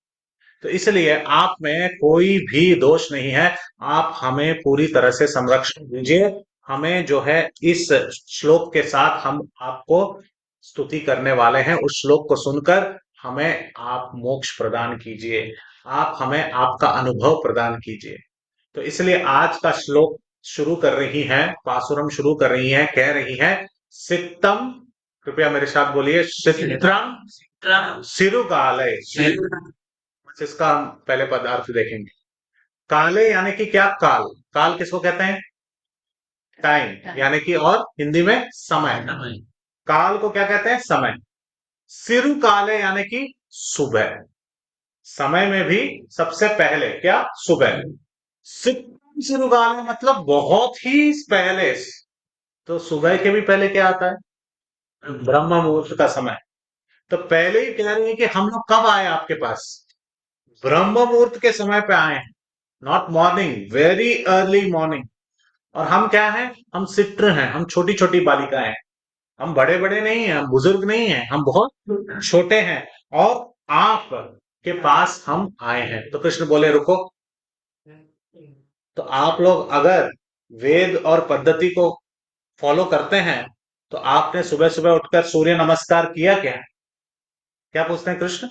तो इसलिए आप में कोई भी दोष नहीं है, आप हमें पूरी तरह से संरक्षण दीजिए। हमें जो है इस श्लोक के साथ हम आपको स्तुति करने वाले हैं, उस श्लोक को सुनकर हमें आप मोक्ष प्रदान कीजिए, आप हमें आपका अनुभव प्रदान कीजिए। तो इसलिए आज का श्लोक शुरू कर रही हैं, पासुरम शुरू कर रही हैं, कह रही हैं सित्तम, कृपया मेरे साथ बोलिए, सित्रम सिरु काले, इसका हम पहले पदार्थ देखेंगे। काले यानी कि क्या? काल। काल किसको कहते हैं? टाइम, यानी कि और हिंदी में समय। काल को क्या कहते हैं? समय। सिरु काले यानी कि सुबह। समय में भी सबसे पहले क्या? सुबह। सिरु काले मतलब बहुत ही पहले। तो सुबह के भी पहले क्या आता है? ब्रह्म मुहूर्त का समय। तो पहले ही कह रहे हैं कि हम लोग कब आए आपके पास? ब्रह्म मुहूर्त के समय पे आए हैं, not morning, very early morning. और हम क्या हैं? हम सिट्र हैं, हम छोटी छोटी बालिकाएं हैं। हम बड़े बड़े नहीं हैं, हम बुजुर्ग नहीं हैं, हम बहुत छोटे हैं। और आप के पास हम आए हैं। तो कृष्ण बोले रुको। तो आप लोग अगर वेद और पद्धति को फॉलो करते हैं तो आपने सुबह सुबह उठकर सूर्य नमस्कार किया क्या? क्या पूछते हैं कृष्ण?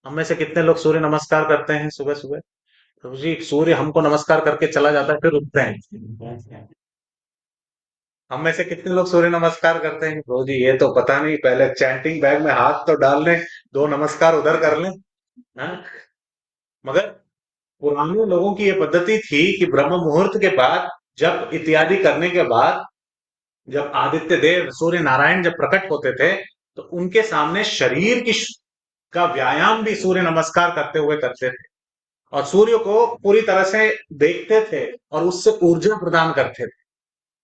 हम में से कितने लोग सूर्य नमस्कार करते हैं सुबह सुबह? प्रभु जी, सूर्य हमको नमस्कार करके चला जाता है, फिर उठते हैं। हम में से कितने लोग सूर्य नमस्कार करते हैं? प्रभु जी ये तो पता नहीं, पहले चैंटिंग बैग में हाथ तो डाल लें, 2 नमस्कार उधर कर लें। हाँ? मगर पुराने लोगों की ये पद्धति थी कि ब्रह्म मुहूर्त के बाद, जब इत्यादि करने के बाद, जब आदित्य देव सूर्य नारायण जब प्रकट होते थे तो उनके सामने शरीर की का व्यायाम भी सूर्य नमस्कार करते हुए करते थे। और सूर्य को पूरी तरह से देखते थे और उससे ऊर्जा प्रदान करते थे।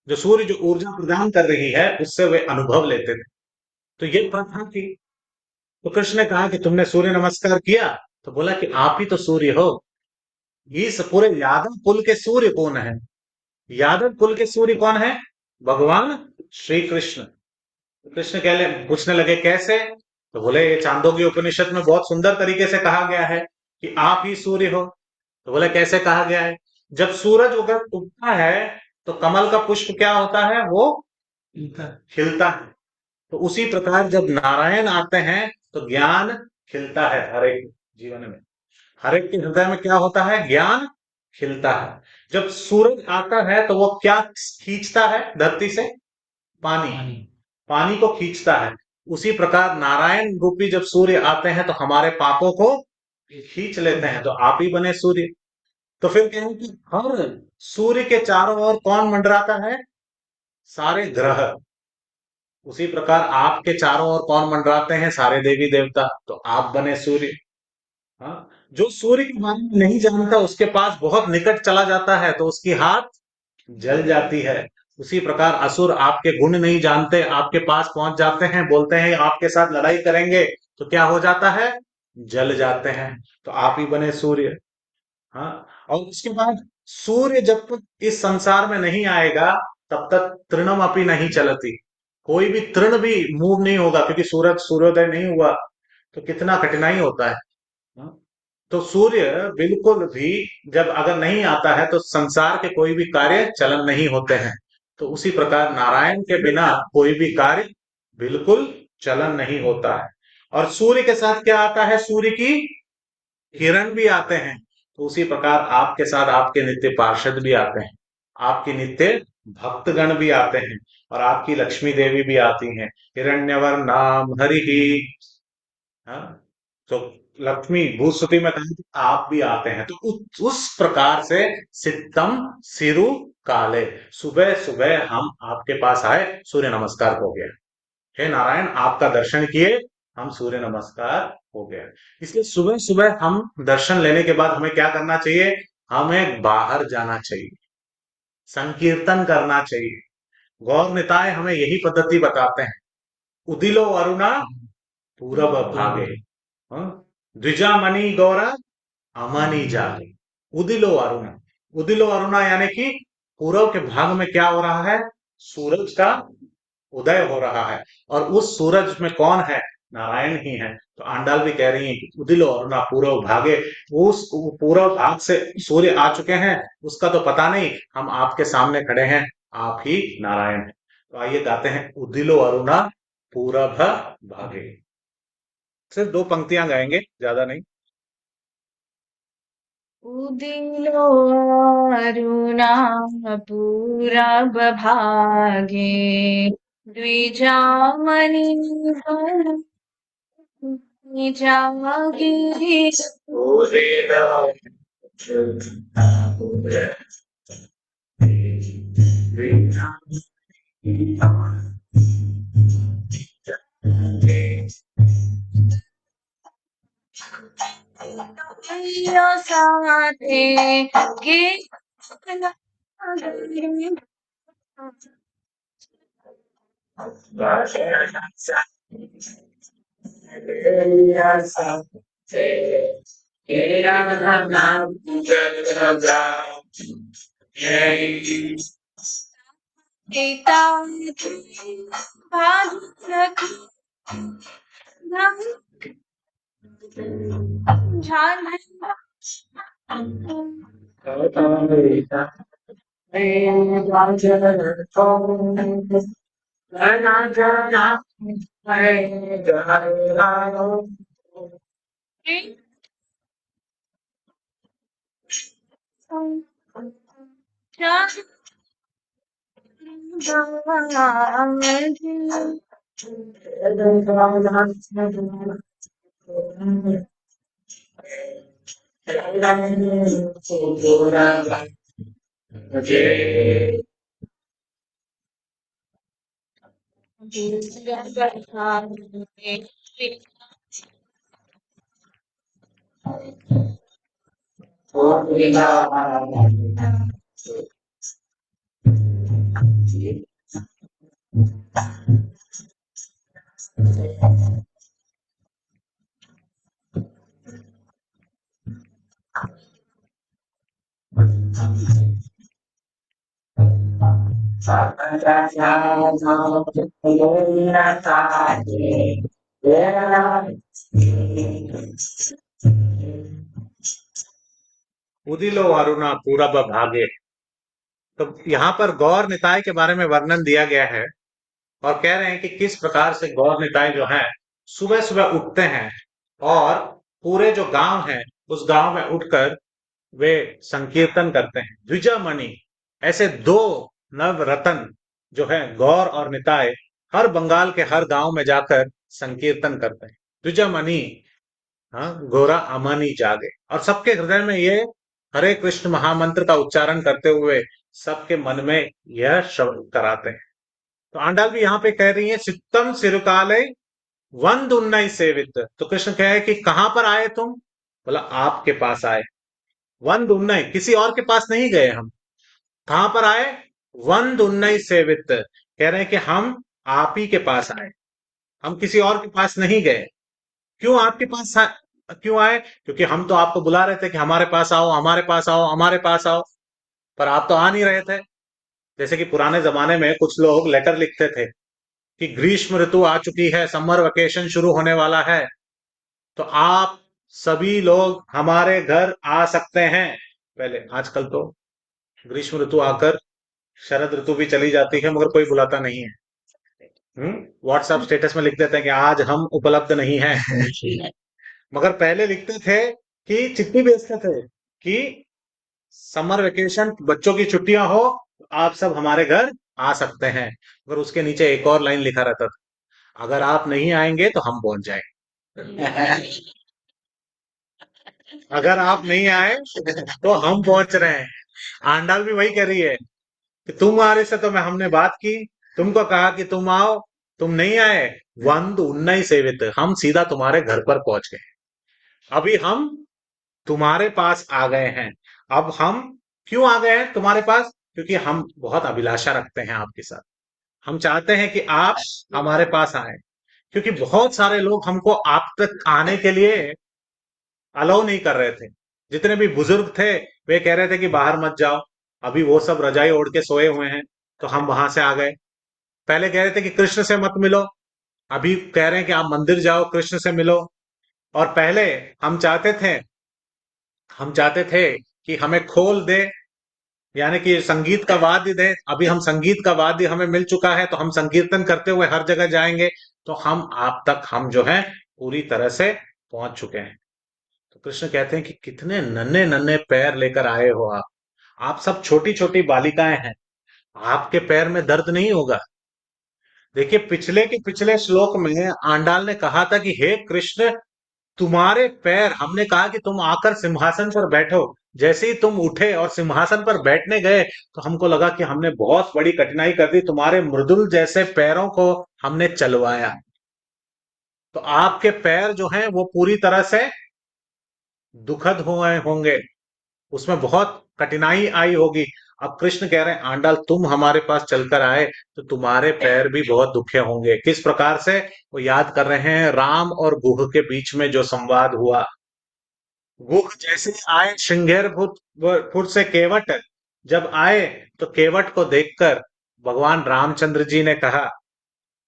जो सूर्य जो ऊर्जा प्रदान कर रही है उससे वे अनुभव लेते थे। तो ये प्रथा थी। तो कृष्ण ने कहा कि तुमने सूर्य नमस्कार किया? तो बोला कि आप ही तो सूर्य हो। इस पूरे यादव कुल के सूर्य कौन है? यादव कुल के सूर्य कौन है? भगवान श्री कृष्ण। कृष्ण कहले पूछने लगे कैसे? तो बोले ये चांदोग्य उपनिषद में बहुत सुंदर तरीके से कहा गया है कि आप ही सूर्य हो। तो बोले कैसे कहा गया है? जब सूरज उगता है तो कमल का पुष्प क्या होता है? वो खिलता है। तो उसी प्रकार जब नारायण आते हैं तो ज्ञान खिलता है हर एक जीवन में। हर एक के हृदय में क्या होता है? ज्ञान खिलता है। जब सूरज आता है तो वो क्या खींचता है धरती से? पानी। पानी को खींचता है। उसी प्रकार नारायण रूपी जब सूर्य आते हैं तो हमारे पापों को खींच लेते हैं। तो आप ही बने सूर्य। तो फिर कहें कि हर सूर्य के चारों ओर कौन मंडराता है? सारे ग्रह। उसी प्रकार आपके चारों ओर कौन मंडराते हैं? सारे देवी देवता। तो आप बने सूर्य। हाँ? जो सूर्य के बारे में नहीं जानता उसके पास बहुत निकट चला जाता है तो उसकी हाथ जल जाती है। उसी प्रकार असुर आपके गुण नहीं जानते, आपके पास पहुंच जाते हैं, बोलते हैं आपके साथ लड़ाई करेंगे, तो क्या हो जाता है? जल जाते हैं। तो आप ही बने सूर्य। हाँ? और उसके बाद सूर्य जब तक इस संसार में नहीं आएगा तब तक तृणम अपि नहीं चलती। कोई भी तृण भी मूव नहीं होगा, क्योंकि सूरज सूर्योदय नहीं हुआ तो कितना कठिनाई होता है। हाँ? तो सूर्य बिल्कुल भी जब अगर नहीं आता है तो संसार के कोई भी कार्य चलन नहीं होते हैं। तो उसी प्रकार नारायण के बिना कोई भी कार्य बिल्कुल चलन नहीं होता है। और सूर्य के साथ क्या आता है? सूर्य की किरण भी आते हैं। तो उसी प्रकार आपके साथ आपके नित्य पार्षद भी आते हैं, आपके नित्य भक्तगण भी आते हैं, और आपकी लक्ष्मी देवी भी आती हैं। हिरण्यवर नाम हरि ही। हाँ? तो लक्ष्मी भूस्तुति में कहा कि आप भी आते हैं। तो उस प्रकार से सिद्धम सिरु काले, सुबह सुबह हम आपके पास आए, सूर्य नमस्कार हो गया। हे नारायण, आपका दर्शन किए, हम सूर्य नमस्कार हो गया। इसलिए सुबह सुबह हम दर्शन लेने के बाद हमें क्या करना चाहिए? हमें बाहर जाना चाहिए, संकीर्तन करना चाहिए। गौर निताय हमें यही पद्धति बताते हैं। उदिलो अरुणा पूरब भागे, हाँ? द्विजामणि गौरा अमानी जागे। उदिलो अरुणा, उदिलो अरुणा यानी कि पूर्व के भाग में क्या हो रहा है? सूरज का उदय हो रहा है। और उस सूरज में कौन है? नारायण ही है। तो आंडाल भी कह रही है कि उदिलो अरुणा पूर्व भागे। उस पूर्व भाग से सूर्य आ चुके हैं, उसका तो पता नहीं, हम आपके सामने खड़े हैं, आप ही नारायण हैं। तो आइए गाते हैं उदिलो अरुणा पूरब भागे। सिर्फ 2 पंक्तियां गाएंगे, ज्यादा नहीं। उदिलो अरुणा पूरब भागे, द्विजामणि जागिरी साथे गीत सीता भाद्रक उदिलो अरुणा पूरब भागे। तो यहाँ पर गौर निताय के बारे में वर्णन दिया गया है और कह रहे हैं कि किस प्रकार से गौर निताय जो है सुबह सुबह उठते हैं और पूरे जो गांव है उस गांव में उठकर वे संकीर्तन करते हैं। द्विजमणि, ऐसे दो नव रतन जो है गौर और निताय, हर बंगाल के हर गांव में जाकर संकीर्तन करते हैं। द्विजमणि, हाँ, गोरा अमनी जागे, और सबके हृदय में ये हरे कृष्ण महामंत्र का उच्चारण करते हुए सबके मन में यह शब्द कराते हैं। तो आंडाल भी यहाँ पे कह रही है, चित्तम सिरुकालय वंद उन्नई सेवित। तो कृष्ण कहे कि कहां पर आए तुम? बोला आपके पास आए। वंद उन्नई, किसी और के पास नहीं गए हम। कहां पर आए? वंद उन्नई सेवित, कह रहे हैं कि हम आप ही के पास आए, हम किसी और के पास नहीं गए। क्यों आपके पास क्यों आए? क्योंकि हम तो आपको बुला रहे थे कि हमारे पास आओ, हमारे पास आओ, हमारे पास आओ, पर आप तो आ नहीं रहे थे। जैसे कि पुराने जमाने में कुछ लोग लेटर लिखते थे कि ग्रीष्म ऋतु आ चुकी है, समर वेकेशन शुरू होने वाला है, तो आप सभी लोग हमारे घर आ सकते हैं। पहले, आजकल तो ग्रीष्म ऋतु आकर शरद ऋतु भी चली जाती है मगर कोई बुलाता नहीं है। व्हाट्सएप स्टेटस में लिख देते हैं कि आज हम उपलब्ध नहीं हैं। मगर पहले लिखते थे कि चिट्ठी भेजते थे कि समर वेकेशन, बच्चों की छुट्टियां हो, आप सब हमारे घर आ सकते हैं। मगर उसके नीचे एक और लाइन लिखा रहता था, अगर आप नहीं आएंगे तो हम पहुंच जाएंगे। अगर आप नहीं आए तो हम पहुंच रहे हैं। आंडाल भी वही कह रही है कि तुम्हारे से तो हमने बात की, तुमको कहा कि तुम आओ, तुम नहीं आए। वंद उन्नई सेवित, हम सीधा तुम्हारे घर पर पहुंच गए। अभी हम तुम्हारे पास आ गए हैं। अब हम क्यों आ गए हैं तुम्हारे पास? क्योंकि हम बहुत अभिलाषा रखते हैं आपके साथ। हम चाहते हैं कि आप हमारे पास आए, क्योंकि बहुत सारे लोग हमको आप तक आने के लिए अलाउ नहीं कर रहे थे। जितने भी बुजुर्ग थे वे कह रहे थे कि बाहर मत जाओ। अभी वो सब रजाई ओढ़ के सोए हुए हैं, तो हम वहां से आ गए। पहले कह रहे थे कि कृष्ण से मत मिलो, अभी कह रहे हैं कि आप मंदिर जाओ, कृष्ण से मिलो। और पहले हम चाहते थे कि हमें खोल दे, यानी कि संगीत का वाद्य दे। अभी हम संगीत का वाद्य हमें मिल चुका है, तो हम संकीर्तन करते हुए हर जगह जाएंगे। तो हम आप तक हम जो है पूरी तरह से पहुंच चुके हैं। तो कृष्ण कहते हैं कि कितने नन्हे नन्हे पैर लेकर आए हो आप सब छोटी छोटी बालिकाएं हैं, आपके पैर में दर्द नहीं होगा? देखिए पिछले के पिछले श्लोक में आंडाल ने कहा था कि हे कृष्ण, तुम्हारे पैर, हमने कहा कि तुम आकर सिंहासन पर बैठो। जैसे ही तुम उठे और सिंहासन पर बैठने गए तो हमको लगा कि हमने बहुत बड़ी कठिनाई कर दी, तुम्हारे मृदुल जैसे पैरों को हमने चलवाया। तो आपके पैर जो हैं वो पूरी तरह से दुखद हुए होंगे, उसमें बहुत कठिनाई आई होगी। अब कृष्ण कह रहे हैं आंडाल, तुम हमारे पास चलकर आए तो तुम्हारे पैर भी बहुत दुखे होंगे। किस प्रकार से? वो याद कर रहे हैं राम और गुह के बीच में जो संवाद हुआ। गुह जैसे आए श्रृंगेरपुर से केवट जब आए, तो केवट को देखकर भगवान रामचंद्र जी ने कहा,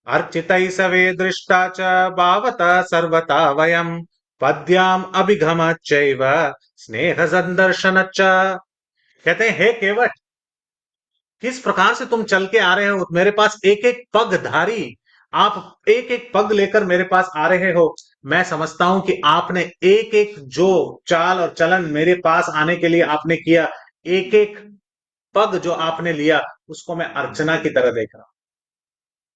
अर्चितैः सवे दृष्टा च भावता सर्वथा वयम पद्याम अभिगम चैव स्नेह संदर्शन च। कहते हैं हे केवट, किस प्रकार से तुम चल के आ रहे हो, मेरे पास एक एक पग धारी, आप एक एक पग लेकर मेरे पास आ रहे हो। मैं समझता हूं कि आपने एक एक जो चाल और चलन मेरे पास आने के लिए आपने किया, एक एक पग जो आपने लिया, उसको मैं अर्चना की तरह देख रहा हूं।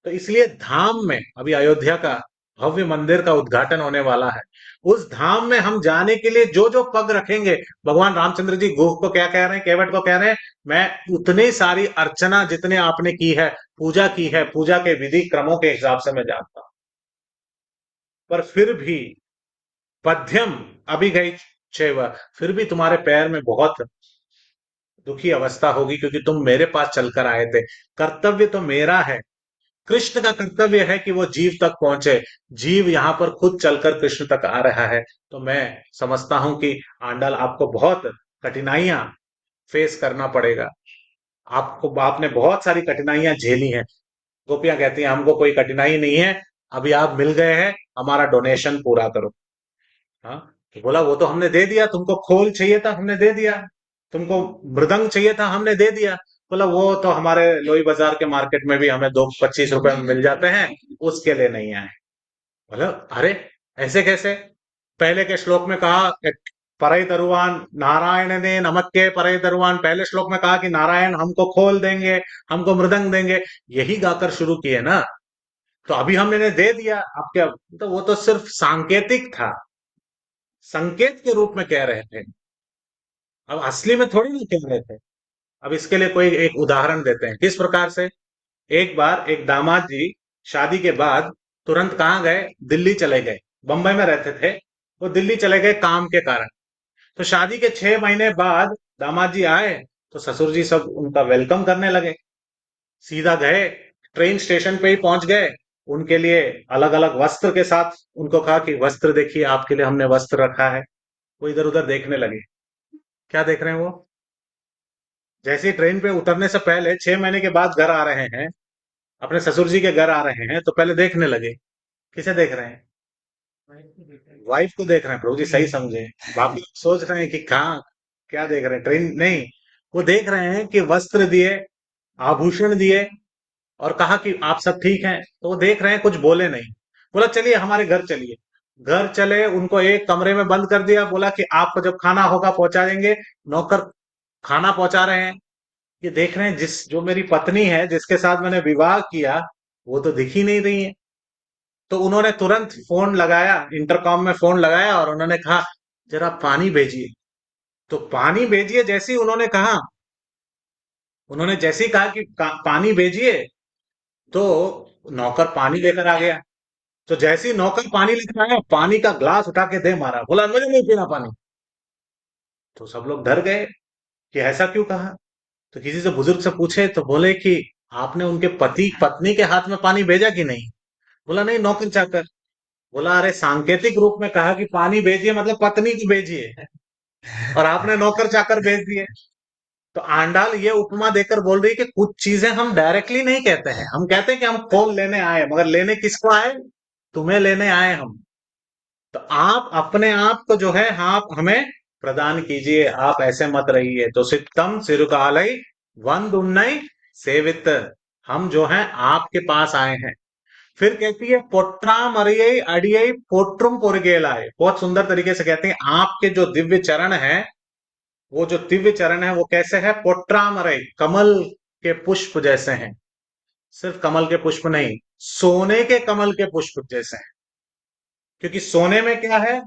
तो इसलिए धाम में अभी अयोध्या का भव्य मंदिर का उद्घाटन होने वाला है। उस धाम में हम जाने के लिए जो जो पग रखेंगे, भगवान रामचंद्र जी गुह को क्या कह रहे हैं, केवट को कह रहे हैं, मैं उतनी सारी अर्चना जितने आपने की है, पूजा के विधि क्रमों के हिसाब से मैं जानता हूं। पर फिर भी पद्यम अभी गई चैव, फिर भी तुम्हारे पैर में बहुत दुखी अवस्था होगी, क्योंकि तुम मेरे पास चलकर आए थे। कर्तव्य तो मेरा है, कृष्ण का कर्तव्य है कि वो जीव तक पहुंचे। जीव यहाँ पर खुद चलकर कृष्ण तक आ रहा है। तो मैं समझता हूं कि आंडाल, आपको बहुत कठिनाइयां फेस करना पड़ेगा। आपने बहुत सारी कठिनाइयां झेली हैं। गोपियां कहती हैं हमको कोई कठिनाई नहीं है, अभी आप मिल गए हैं, हमारा डोनेशन पूरा करो। हाँ, तो बोला वो तो हमने दे दिया, तुमको खोल चाहिए था हमने दे दिया, तुमको मृदंग चाहिए था हमने दे दिया। बोला वो तो हमारे लोई बाजार के मार्केट में भी हमें 2 25 रुपए में मिल जाते हैं, उसके लिए नहीं आए। बोला अरे ऐसे कैसे? पहले के श्लोक में कहा परई तरुआन नारायण ने नमक के परई तरुआन, पहले श्लोक में कहा कि नारायण हमको खोल देंगे, हमको मृदंग देंगे, यही गाकर शुरू किए ना। तो अभी हमने इन्हें दे दिया, अब क्या? तो वो तो सिर्फ सांकेतिक था, संकेत के रूप में कह रहे थे, अब असली में थोड़ी ना कह रहे थे। अब इसके लिए कोई एक उदाहरण देते हैं किस प्रकार से। एक बार एक दामाद जी शादी के बाद तुरंत कहाँ गए? दिल्ली चले गए। बंबई में रहते थे, वो दिल्ली चले गए काम के कारण। तो शादी के 6 महीने बाद दामाद जी आए तो ससुर जी सब उनका वेलकम करने लगे। सीधा गए, ट्रेन स्टेशन पे ही पहुंच गए, उनके लिए अलग अलग वस्त्र के साथ उनको कहा कि वस्त्र देखिए, आपके लिए हमने वस्त्र रखा है। वो इधर उधर देखने लगे। क्या देख रहे हैं वो? जैसे ही ट्रेन पे उतरने से पहले 6 महीने के बाद घर आ रहे हैं, अपने ससुर जी के घर आ रहे हैं, तो पहले देखने लगे। किसे देख रहे हैं? वाइफ को देख रहे हैं। प्रभु जी सही समझे, बाप सोच रहे हैं कि कहाँ क्या देख रहे हैं, ट्रेन नहीं। वो देख रहे हैं कि वस्त्र दिए, आभूषण दिए, और कहा कि आप सब ठीक हैं। तो वो देख रहे हैं, कुछ बोले नहीं। बोला चलिए हमारे घर चलिए। घर चले, उनको एक कमरे में बंद कर दिया, बोला कि आपको जब खाना होगा पहुंचा देंगे। नौकर खाना पहुंचा रहे हैं। ये देख रहे हैं जिस जो मेरी पत्नी है, जिसके साथ मैंने विवाह किया, वो तो दिख ही नहीं रही है। तो उन्होंने तुरंत फोन लगाया, इंटरकॉम में फोन लगाया और उन्होंने कहा जरा पानी भेजिए। तो पानी भेजिए जैसे ही उन्होंने कहा, कि पानी भेजिए, तो नौकर पानी लेकर आ गया। तो जैसे ही नौकर पानी लेकर आया, पानी का ग्लास उठा के दे मारा, बोला मुझे नहीं पीना पानी। तो सब लोग डर गए कि ऐसा क्यों कहा। तो किसी से बुजुर्ग से पूछे तो बोले कि आपने उनके पति पत्नी के हाथ में पानी भेजा कि नहीं? बोला नहीं, नौकर चाकर। बोला अरे सांकेतिक रूप में कहा कि पानी भेजिए, मतलब पत्नी को भेजिए, और आपने नौकर चाकर भेज दिए। तो आंडाल ये उपमा देकर बोल रही है कि कुछ चीजें हम डायरेक्टली नहीं कहते हैं, हम कहते हैं कि हम फूल लेने आए, मगर लेने किसको आए? तुम्हें लेने आए हम। तो आप अपने आप को जो है, आप हमें प्रदान कीजिए, आप ऐसे मत रहिए। तो सिद्धम सिरुकालय वंद उन्नय सेवित, हम जो हैं आपके पास आए हैं। फिर कहती है पोट्रा मरिये अड़िये पोट्रुम पोरगेलाए, बहुत सुंदर तरीके से कहते हैं आपके जो दिव्य चरण है, वो जो दिव्य चरण है वो कैसे है? पोट्रा मरई, कमल के पुष्प जैसे हैं। सिर्फ कमल के पुष्प नहीं, सोने के कमल के पुष्प जैसे हैं। क्योंकि सोने में क्या है,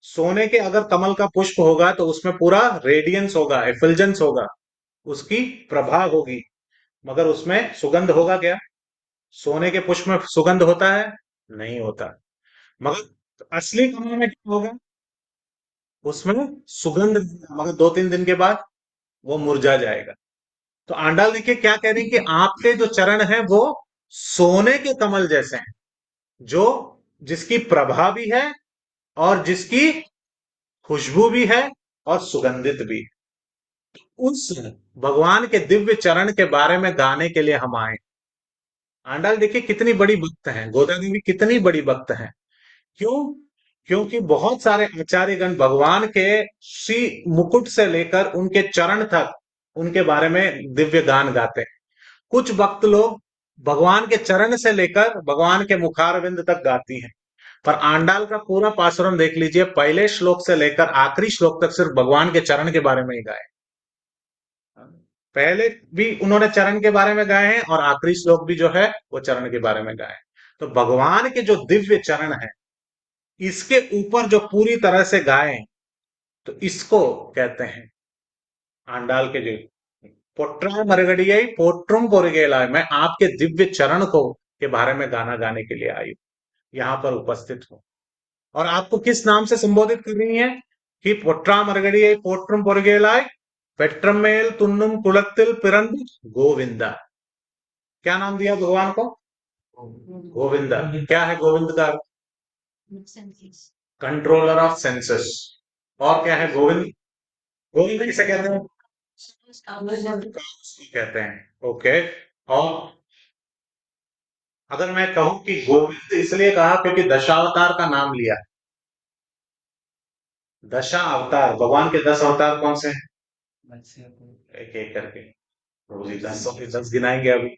सोने के अगर कमल का पुष्प होगा तो उसमें पूरा रेडियंस होगा, एफिल्जेंस होगा, उसकी प्रभा होगी, मगर उसमें सुगंध होगा क्या? सोने के पुष्प में सुगंध होता है? नहीं होता। मगर असली कमल में क्या होगा? उसमें सुगंध, मगर 2-3 दिन के बाद वो मुरझा जाएगा। तो आंडाल देखिए क्या कह रही है कि आपके जो चरण हैं वो सोने के कमल जैसे हैं, जो जिसकी प्रभा भी है और जिसकी खुशबू भी है और सुगंधित भी। उस भगवान के दिव्य चरण के बारे में गाने के लिए हम आए। आंडाल देखिए कितनी बड़ी भक्त हैं, गोदा देवी कितनी बड़ी भक्त हैं। क्यों? क्योंकि बहुत सारे आचार्यगण भगवान के श्री मुकुट से लेकर उनके चरण तक उनके बारे में दिव्य गान गाते हैं। कुछ भक्त लोग भगवान के चरण से लेकर भगवान के मुखारविंद तक गाती हैं, पर आंडाल का पूरा पासुरम देख लीजिए, पहले श्लोक से लेकर आखिरी श्लोक तक सिर्फ भगवान के चरण के बारे में ही गाए। पहले भी उन्होंने चरण के बारे में गाए हैं और आखिरी श्लोक भी जो है वो चरण के बारे में गाए हैं। तो भगवान के जो दिव्य चरण है, इसके ऊपर जो पूरी तरह से गाए, तो इसको कहते हैं आंडाल के जो पोट्रा मरगड़ियाई पोट्रुम पोरगेला, मैं आपके दिव्य चरण को के बारे में गाना गाने के लिए आई हूं, यहां पर उपस्थित हूं। और आपको किस नाम से संबोधित कर रही है कि पोट्रा मरगड़ियाई पोट्रुम पोरगेलाय पेट्रमेल तुन्नुम कुलत्तिल पिरंद गोविंदा। क्या नाम दिया भगवान को? गोविंदा। क्या है गोविंद का? Controller of senses. और क्या है गोविंद? गोविंद किसे कहते हैं? कहते हैं। ओके। और अगर मैं कहूं कि गोविंद इसलिए कहा क्योंकि दशावतार का नाम लिया। दशा अवतार, भगवान के 10 अवतार कौन से हैं? एक एक करके रोज ही 10 गिनाएंगे। अभी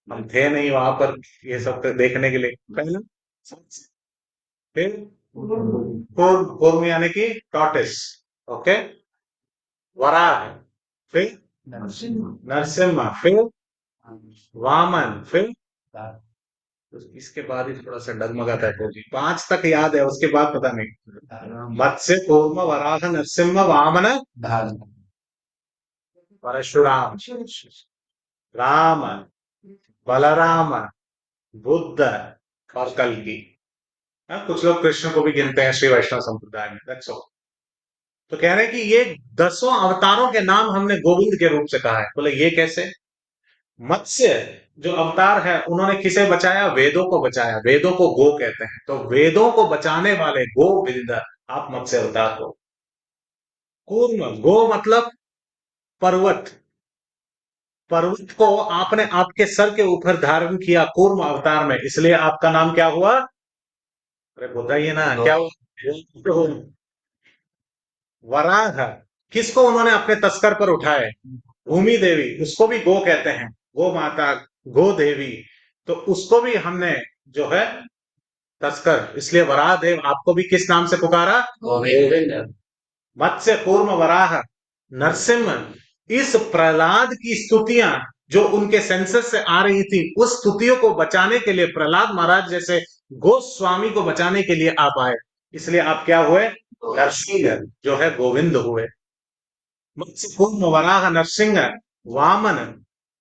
हम थे नहीं वहां पर ये सब देखने के लिए। पहला, फिर कूर्म यानी कि टॉर्टिस, ओके, वराह, फिर नरसिम्हा, फिर वामन, फिर तो इसके बाद ही थोड़ा सा डगमगाता है जी। 5 तक याद है, उसके बाद पता नहीं। मत्स्य, कूर्म, वराह, नरसिम्हा, वामन, परशुराम, राम, बलराम, बुद्ध और कल्कि। कुछ लोग कृष्ण को भी गिनते हैं श्री वैष्णव संप्रदाय में। That's all. तो कह रहे हैं कि ये 10 अवतारों के नाम हमने गोविंद के रूप से कहा है। बोले ये कैसे? मत्स्य जो अवतार है उन्होंने किसे बचाया? वेदों को बचाया। वेदों को गो कहते हैं, तो वेदों को बचाने वाले गोविंद आप मत्स्य अवतार हो। कूर्म, गो मतलब पर्वत, पर्वत को आपने आपके सर के ऊपर धारण किया कूर्म अवतार में, इसलिए आपका नाम क्या हुआ? अरे बताइए ना क्या हुआ? वराह, किसको उन्होंने अपने तस्कर पर उठाए? भूमि देवी, उसको भी गो कहते हैं, गो माता, गो देवी, तो उसको भी हमने जो है तस्कर, इसलिए वराह देव आपको भी किस नाम से पुकारा? गोविंद। मत्स्य, कूर्म, वराह, नरसिंह, इस प्रहलाद की स्तुतियां जो उनके सेंसस से आ रही थी, उस स्तुतियों को बचाने के लिए प्रहलाद महाराज जैसे गोस्वामी को बचाने के लिए आप आए, इसलिए आप क्या हुए? नरसिंह, जो है गोविंद हुए। मत्स्य, कूर्म, वराह, नरसिंह, वामन,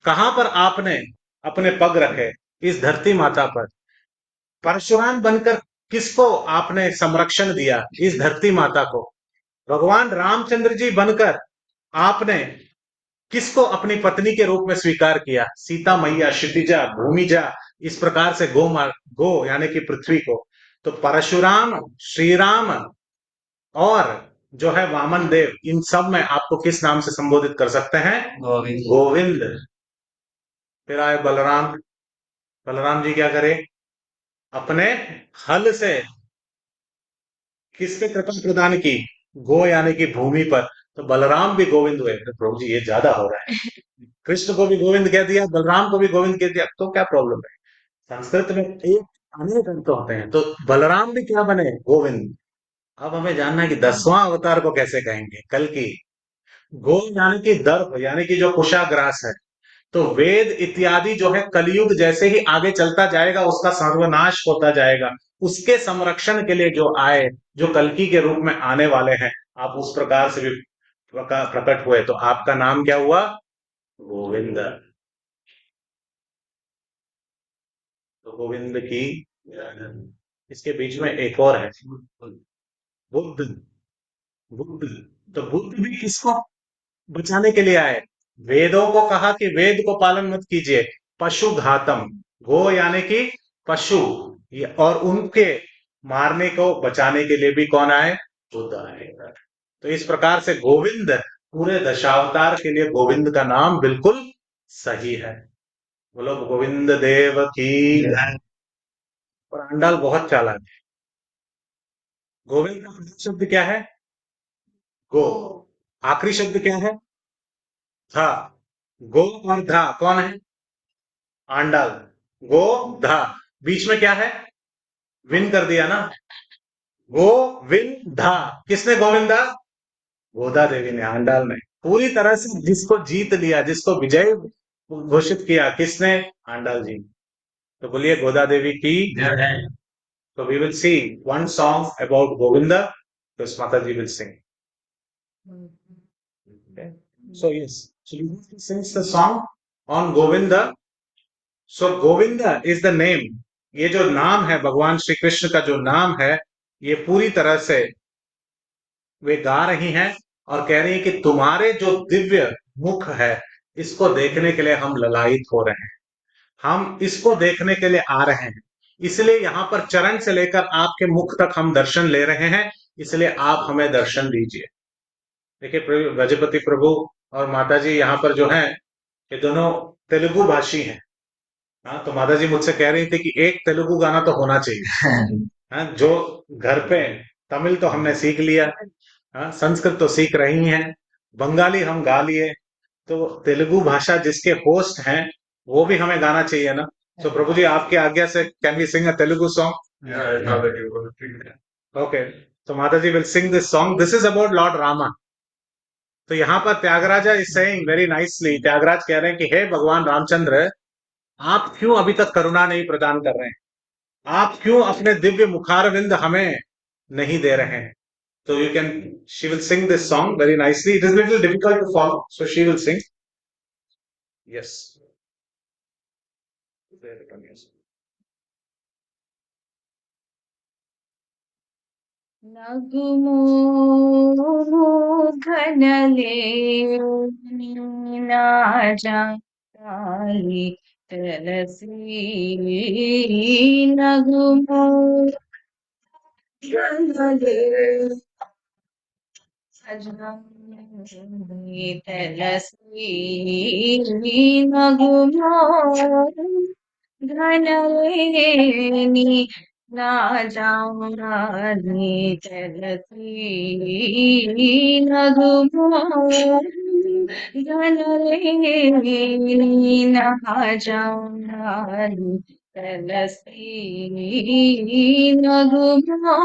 कहां पर आपने अपने पग रखे? इस धरती माता पर। परशुराम बनकर किसको आपने संरक्षण दिया? इस धरती माता को। भगवान रामचंद्र जी बनकर आपने किसको अपनी पत्नी के रूप में स्वीकार किया? सीता मैया, क्षितिजा, भूमिजा, इस प्रकार से गो यानी कि पृथ्वी को। तो परशुराम, श्री राम और जो है वामन देव, इन सब में आपको किस नाम से संबोधित कर सकते हैं? गोविंद। गोविंद। फिर आए बलराम। बलराम जी क्या करे? अपने हल से किस पे कृपा प्रदान की? गो यानी कि भूमि पर। तो बलराम भी गोविंद हुए। प्रभु जी ये ज्यादा हो रहा है, कृष्ण को भी गोविंद कह दिया, बलराम को भी गोविंद कह दिया, तो क्या प्रॉब्लम है? संस्कृत में एक अनेक अर्थ होते हैं, तो बलराम भी क्या बने? गोविंद। अब हमें जानना है कि 10वां अवतार को कैसे कहेंगे? कल की गो यानी कि दर्भ, यानी कि जो कुशाग्रास है, तो वेद इत्यादि जो है कलयुग जैसे ही आगे चलता जाएगा उसका सर्वनाश होता जाएगा, उसके संरक्षण के लिए जो आए, जो कल्कि के रूप में आने वाले हैं, आप उस प्रकार से भी प्रकट हुए। तो आपका नाम क्या हुआ? गोविंद। तो गोविंद की। इसके बीच में एक और है, बुद्ध। बुद्ध। तो बुद्ध भी किसको बचाने के लिए आए? वेदों को कहा कि वेद को पालन मत कीजिए, पशु घातम, गो यानी कि पशु, और उनके मारने को बचाने के लिए भी कौन आए? बुद्ध आए। तो इस प्रकार से गोविंद पूरे दशावतार के लिए गोविंद का नाम बिल्कुल सही है। बोलो गोविंद देव की। और आंडाल बहुत चालाक है। गोविंद का पहला शब्द क्या है? गो। आखिरी शब्द क्या है? धा। गो और धा कौन है? आंडाल। गो धा, बीच में क्या है? विन कर दिया ना। गो विन धा, किसने गोविंदा? गोदा देवी ने, आंडाल ने। पूरी तरह से जिसको जीत लिया, जिसको विजय घोषित किया, किसने? आंडाल जी। तो बोलिए गोदा देवी की। So we will see one song about Govinda, because Mataji will sing. Okay. So yes, so you have to sing the song on Govinda. So Govinda is the name. ये जो नाम है भगवान श्री कृष्ण का, जो नाम है, ये पूरी तरह से वे गा रही हैं और कह रही हैं कि तुम्हारे जो दिव्य मुख है, इसको देखने के लिए हम ललायित हो रहे हैं, हम इसको देखने के लिए आ रहे हैं, इसलिए यहाँ पर चरण से लेकर आपके मुख तक हम दर्शन ले रहे हैं, इसलिए आप हमें दर्शन दीजिए। देखिए गजपति प्रभु और माता जी यहाँ पर जो हैं, ये दोनों तेलुगु भाषी हैं। हाँ, तो माता जी मुझसे कह रही थी कि एक तेलुगु गाना तो होना चाहिए। हाँ, जो घर पे तमिल तो हमने सीख लिया, हाँ, संस्कृत तो सीख रही हैं, बंगाली हम गा लिए, तो तेलुगु भाषा जिसके होस्ट हैं वो भी हमें गाना चाहिए ना। तो प्रभु जी आपकी आज्ञा से can we sing a Telugu song? Okay, तो माता ji will sing this song. This is about lord Rama. तो यहाँ पर Tyagaraja is saying very nicely, Tyagaraj कह रहे हैं कि हे भगवान रामचंद्र, आप क्यों अभी तक करुणा नहीं प्रदान कर रहे हैं? आप क्यों अपने दिव्य मुखारविंद हमें नहीं दे रहे हैं? So you can, she will sing this song very nicely. It is a little difficult to follow, so she will sing. Yes. नगुमो घनले ना जाई तरसी नगुमो घनले सजनी तरसी नगुमो घनलेनी ना जाऊं रानी चलती नगुमो घनलेनी ना जाऊं रानी चलती नगुमो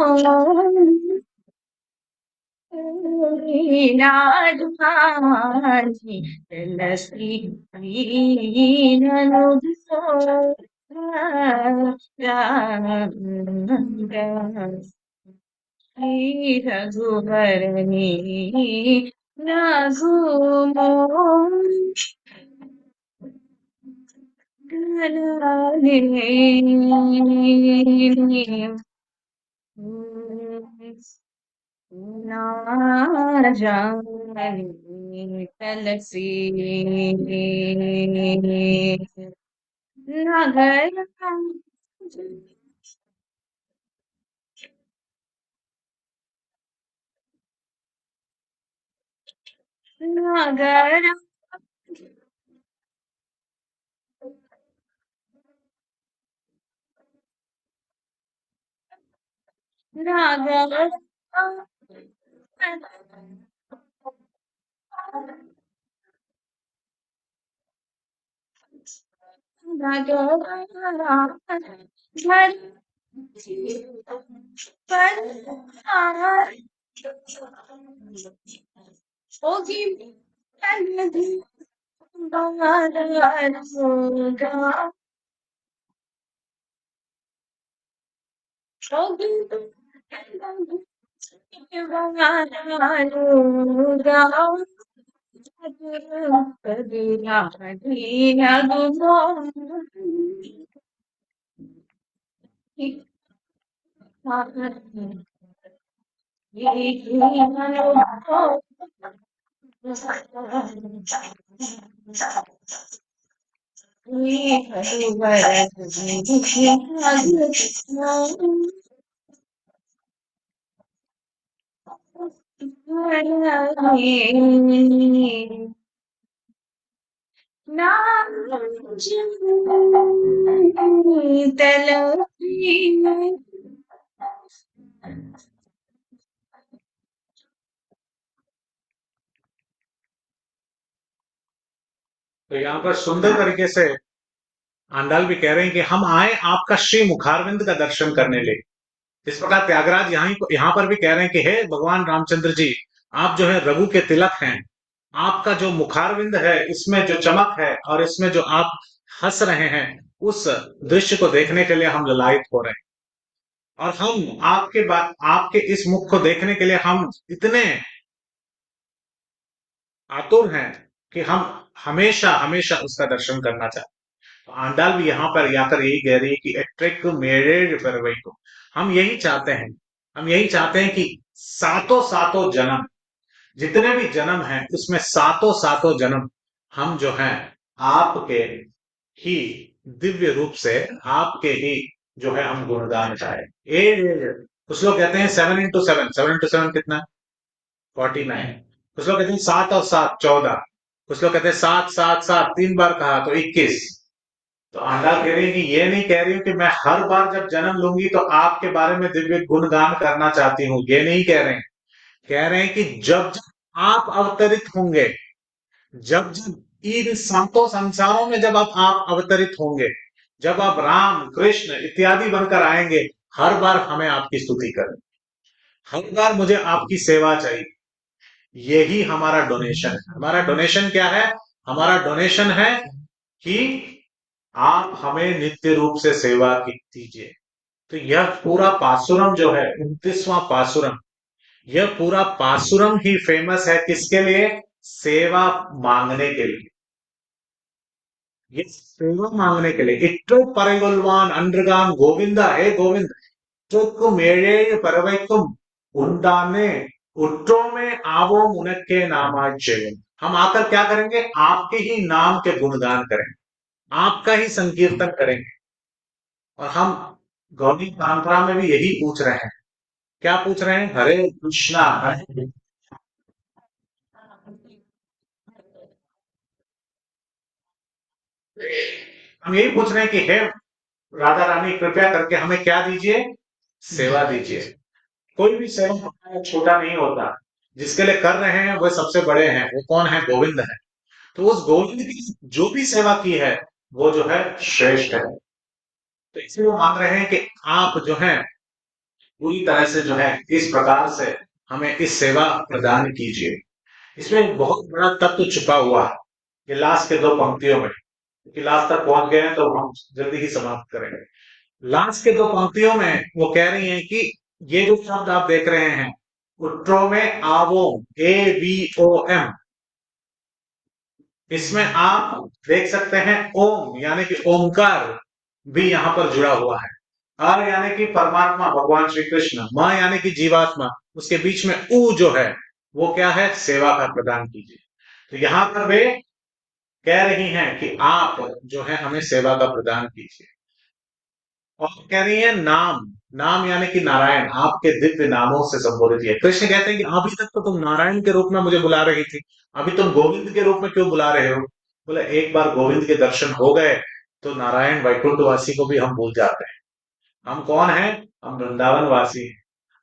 नाजी लसी रघुवरनी रघुमो ना जानी तलसी नगर नगर नगर घर पर होगी तो यहाँ पर सुंदर तरीके से आंडाल भी कह रहे हैं कि हम आए आपका श्री मुखारविंद का दर्शन करने ले। इस प्रकार त्यागराज यहाँ पर भी कह रहे हैं कि हे भगवान रामचंद्र जी, आप जो है रघु के तिलक हैं, आपका जो मुखारविंद है इसमें जो चमक है और इसमें जो आप हंस रहे हैं, उस दृश्य को देखने के लिए हम ललायत हो रहे हैं। और हम आपके इस मुख को देखने के लिए हम इतने आतुर हैं कि हम हमेशा हमेशा उसका दर्शन करना चाहते हैं। तो आंडाल भी यहाँ पर आकर यही कह रही है कि एट्रेक मेरे परवई को हम यही चाहते हैं कि सातों सातों जन्म, जितने भी जन्म हैं उसमें सातों सातों जन्म हम जो हैं आपके ही दिव्य रूप से, आपके ही जो है हम गुणगान गाएं। कुछ लोग कहते हैं 7 into 7 कितना, 49। कुछ लोग कहते हैं 7 और 7 14। कुछ लोग कहते हैं 7 7 7 3 बार कहा तो 21। तो आंडाल कह रही है कि ये नहीं कह रही हूं कि मैं हर बार जब जन्म लूंगी तो आपके बारे में दिव्य गुणगान करना चाहती हूँ, ये नहीं कह रहे हैं। कह रहे हैं कि जब जब आप अवतरित होंगे, जब जब इन सातों संसारों में जब आप अवतरित होंगे, जब आप राम कृष्ण इत्यादि बनकर आएंगे, हर बार हमें आपकी स्तुति करें, हर बार मुझे आपकी सेवा चाहिए। यही हमारा डोनेशन है। हमारा डोनेशन क्या है? हमारा डोनेशन है कि आप हमें नित्य रूप से सेवा कीजिए। तो यह पूरा पासुरम जो है 29वां पासुरम, यह पूरा पासुरम ही फेमस है किसके लिए? सेवा मांगने के लिए। ये सेवा मांगने के लिए इट्टो परगुलवान अंडरगान गोविंदा, हे गोविंद तो मेरे परवैकुम उन्दाने उट्टो में आवो मुनक्के नामाच्य। हम आकर क्या करेंगे? आपके ही नाम के गुणगान करेंगे, आपका ही संकीर्तन करेंगे। और हम गौरी परंपरा में भी यही पूछ रहे हैं। क्या पूछ रहे हैं? हरे कृष्णा हम यही पूछ रहे हैं कि हे राधा रानी कृपया करके हमें क्या दीजिए? सेवा दीजिए। कोई भी सेवा छोटा नहीं होता, जिसके लिए कर रहे हैं वो सबसे बड़े हैं। वो कौन है? गोविंद है। तो उस गोविंद की जो भी सेवा की है वो जो है श्रेष्ठ है। तो इसलिए वो मांग रहे हैं कि आप जो है पूरी तरह से जो है इस प्रकार से हमें इस सेवा प्रदान कीजिए। इसमें बहुत बड़ा तत्व छुपा हुआ है, ये लास्ट के 2 पंक्तियों में, क्योंकि लास्ट तक पहुंच गए हैं तो हम जल्दी ही समाप्त करेंगे। लास्ट के 2 पंक्तियों में वो कह रही हैं कि ये जो शब्द आप देख रहे हैं उत्तरों में आवोम, AVOM, इसमें आप देख सकते हैं ओम यानी कि ओंकार भी यहां पर जुड़ा हुआ है। आर यानी कि परमात्मा भगवान श्री कृष्ण, मां यानी कि जीवात्मा, उसके बीच में ऊ जो है वो क्या है? सेवा का प्रदान कीजिए। तो यहां पर वे कह रही हैं कि आप जो है हमें सेवा का प्रदान कीजिए। और कह रही है नाम, नाम यानी कि नारायण, आपके दिव्य नामों से संबोधित किया। कृष्ण कहते हैं कि अभी तक तो तुम नारायण के रूप में मुझे बुला रही थी, अभी तुम गोविंद के रूप में क्यों बुला रहे हो? बोले एक बार गोविंद के दर्शन हो गए तो नारायण वैकुंठवासी को भी हम भूल जाते हैं। हम कौन हैं? हम वृंदावन वासी हैं।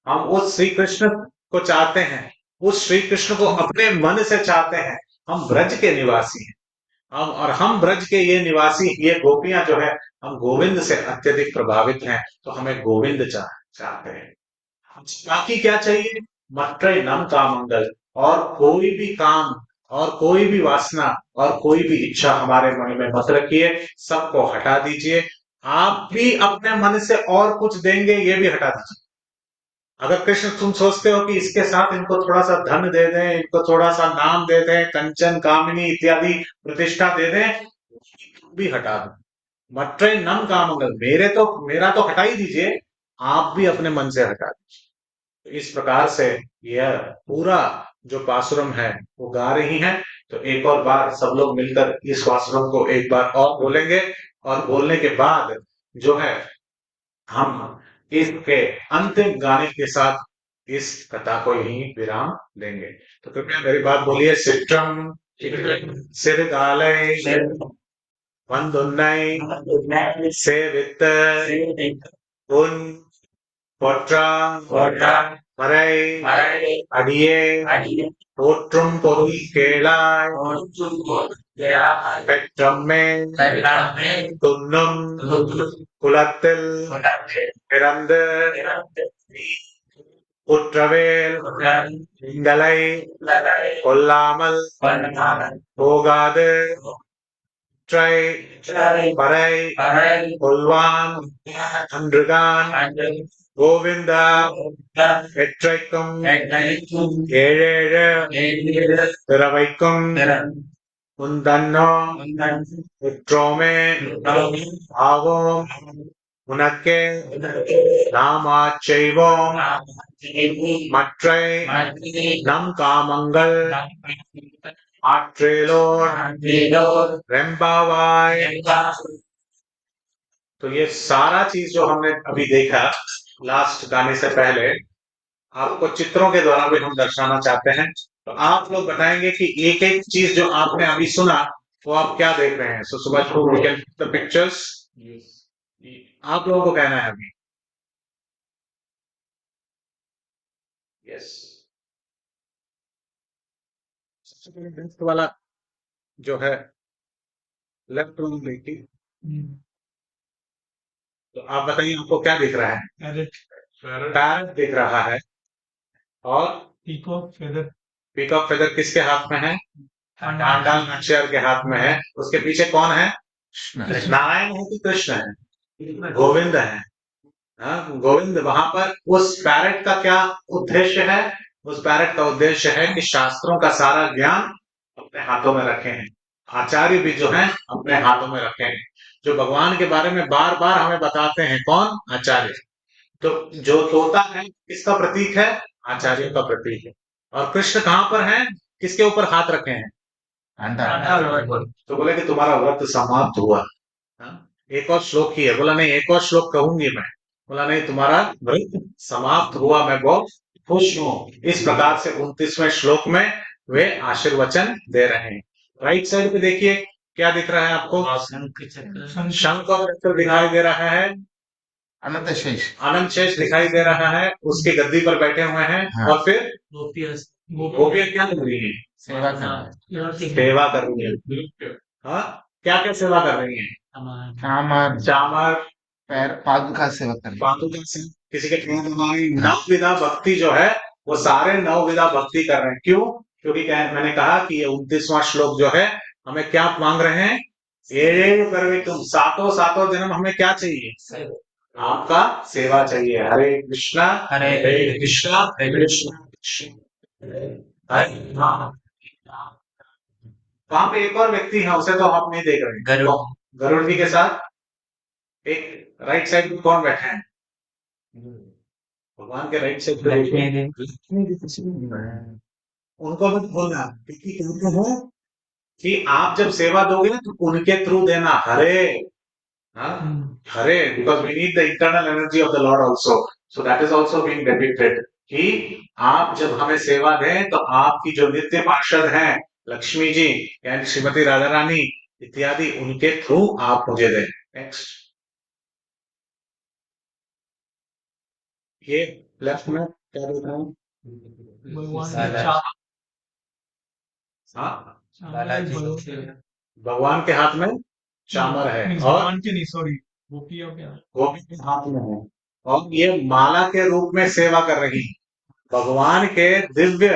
हम उस श्री कृष्ण को चाहते हैं, उस श्री कृष्ण को अपने मन से चाहते हैं। हम ब्रज के निवासी हैं। हम ब्रज के ये निवासी, ये गोपियां जो है, हम गोविंद से अत्यधिक प्रभावित हैं। तो हमें गोविंद चाहते हैं। बाकी क्या चाहिए? मट्रय नम का मंगल, और कोई भी काम और कोई भी वासना और कोई भी इच्छा हमारे मन में मत रखिए, सबको हटा दीजिए। आप भी अपने मन से और कुछ देंगे, ये भी हटा दीजिए। अगर कृष्ण तुम सोचते हो कि इसके साथ इनको थोड़ा सा धन दे दें, इनको थोड़ा सा नाम दे दें, कंचन कामिनी इत्यादि प्रतिष्ठा दे दें, भी हटा दो। मट्रे नम कामंगल, मेरा तो हटा ही दीजिए, आप भी अपने मन से हटा दीजिए। तो इस प्रकार से यह पूरा जो पासुरम है वो गा रही हैं। तो एक और बार सब लोग मिलकर इस पासुरम को एक बार और बोलेंगे, और बोलने के बाद जो है हम इसके अंतिम गाने के साथ इस कथा को ही विराम देंगे। तो कृपया मेरी बात बोलिए। सिट्रम सिरगालय வந்துன்னை சேவித்த உன் பொற்றா மறை அடியே போற்றும் பொருள் கேளாய் பெற்றம்மே துன்னும் குலத்தில் பிறந்து குற்றவேல் இந்தலை கொல்லாமல் போகாது பறை கொல்வான் அன்றுதான் கோவிந்தா எற்றைக்கும் ஏழேழு பிறவைக்கும் உந்தன்னோ உற்றோமே ஆவோம் உனக்கே நாமாச் செய்வோம் மற்றை நம் காமங்கள் आट्रेलोर रेम्बावाय। तो ये सारा चीज जो हमने अभी देखा लास्ट गाने से पहले, आपको चित्रों के द्वारा भी हम दर्शाना चाहते हैं। तो आप लोग बताएंगे कि एक एक चीज जो आपने अभी सुना वो आप क्या देख रहे हैं। So Subhash we can the pictures, आप लोगों को कहना है अभी। यस, सबसे पहले लेफ्ट वाला जो है लेफ्ट वाला देखिए। तो आप बताइए आपको क्या दिख रहा है। पैरट दिख रहा है। और पीकॉक फेदर किसके हाथ में है। आंडाल नाचियार के हाथ में है। उसके पीछे कौन है। नारायण है कि कृष्ण है। गोविंद है। हाँ, गोविंद वहां पर उस पैरट का क्या उद्देश्य है। उस पैरट का उद्देश्य है कि शास्त्रों का सारा ज्ञान अपने हाथों में रखे हैं। आचार्य भी जो है अपने हाथों में रखे हैं। जो भगवान के बारे में बार बार हमें बताते हैं कौन। आचार्य। तो जो तोता है किसका प्रतीक है। आचार्य का प्रतीक है। और कृष्ण कहाँ पर है, किसके ऊपर हाथ रखे हैं। तो बोले कि तुम्हारा व्रत समाप्त हुआ। एक और श्लोक ही है। बोला नहीं, एक और श्लोक कहूंगी मैं। बोला नहीं, तुम्हारा व्रत समाप्त हुआ, मैं बहुत खुश हूं। इस प्रकार से 29वें श्लोक में वे आशीर्वचन दे रहे हैं। राइट साइड पे देखिए क्या दिख रहा है आपको। शंख और चक्र दिखाई दे रहा है। अनंत शेष दिखाई दे रहा है। उसकी गद्दी पर बैठे हुए हैं। हाँ। और फिर गोपियां क्या कर रही है। सेवा करना। सेवा कर रही है। हाँ, क्या क्या सेवा कर रही है। चामर पैर पादुका सेवा करना। पादुका से किसी के नवविधा भक्ति जो है वो सारे नवविधा भक्ति कर रहे हैं। क्यों। क्योंकि मैंने कहा कि ये 29वां श्लोक जो है हमें क्या मांग रहे हैं। ये करवे तुम सातों जन्म हमें क्या चाहिए। आपका सेवा चाहिए। हरे कृष्णा हरे कृष्णा हरे राम। वहां पे एक और व्यक्ति है, उसे तो आप नहीं देख रहे। गरुड़ जी के साथ एक राइट साइड में कौन बैठे हैं। भगवान के राइट साइड पे उनको मत बोलना। क्योंकि कहते हैं कि आप जब सेवा दोगे ना तो उनके थ्रू देना। Hare Hare, because we need the internal energy of the lord also. So that is also being depicted कि आप जब हमें सेवा दें तो आपकी जो नित्य पार्षद हैं लक्ष्मी जी यानी श्रीमती राधा रानी इत्यादि, उनके थ्रू आप मुझे दें। नेक्स्ट, ये लेफ्ट में क्या देख रहा हूँ। भगवान के हाथ में चामर है और गोपी के हाथ में है। और ये माला के रूप में सेवा कर रही है। भगवान के दिव्य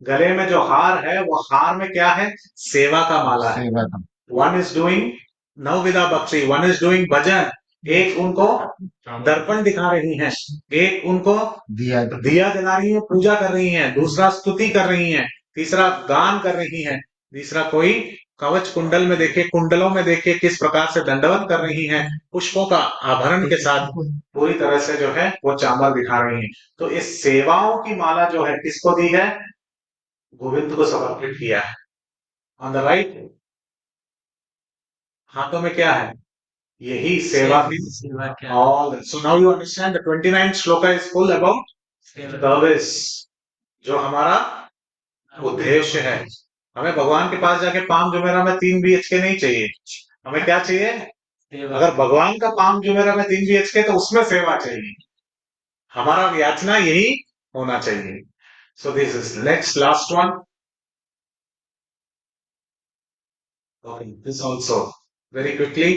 गले में जो हार है वो हार में क्या है? सेवा का माला है। सेवा का वन इज डूइंग नवविधा भक्ति, वन इज डूइंग भजन, एक उनको दर्पण दिखा रही हैं, एक उनको दिया दिया जला रही है, पूजा कर रही हैं, दूसरा स्तुति कर रही हैं, तीसरा गान कर रही हैं, तीसरा कोई कवच कुंडल में देखिए, कुंडलों में देखिए किस प्रकार से दंडवत कर रही हैं, पुष्पों का आभरण के साथ पूरी तरह से जो है वो चामर दिखा रही हैं। तो इस सेवाओं की माला जो है किसको दी है? गोविंद को समर्पित किया है। ऑन द राइट हाथों में क्या है? यही सेवा की all. So now you understand the 29th shloka is full about service, जो हमारा उद्देश्य है। हमें भगवान के पास जाके पाम जुमेरा में 3 BHK नहीं चाहिए, हमें क्या चाहिए? अगर भगवान का पाम जुमेरा में 3 BHK तो उसमें सेवा चाहिए, हमारा याचना यही होना चाहिए। So this is next last one. Okay, this also very quickly.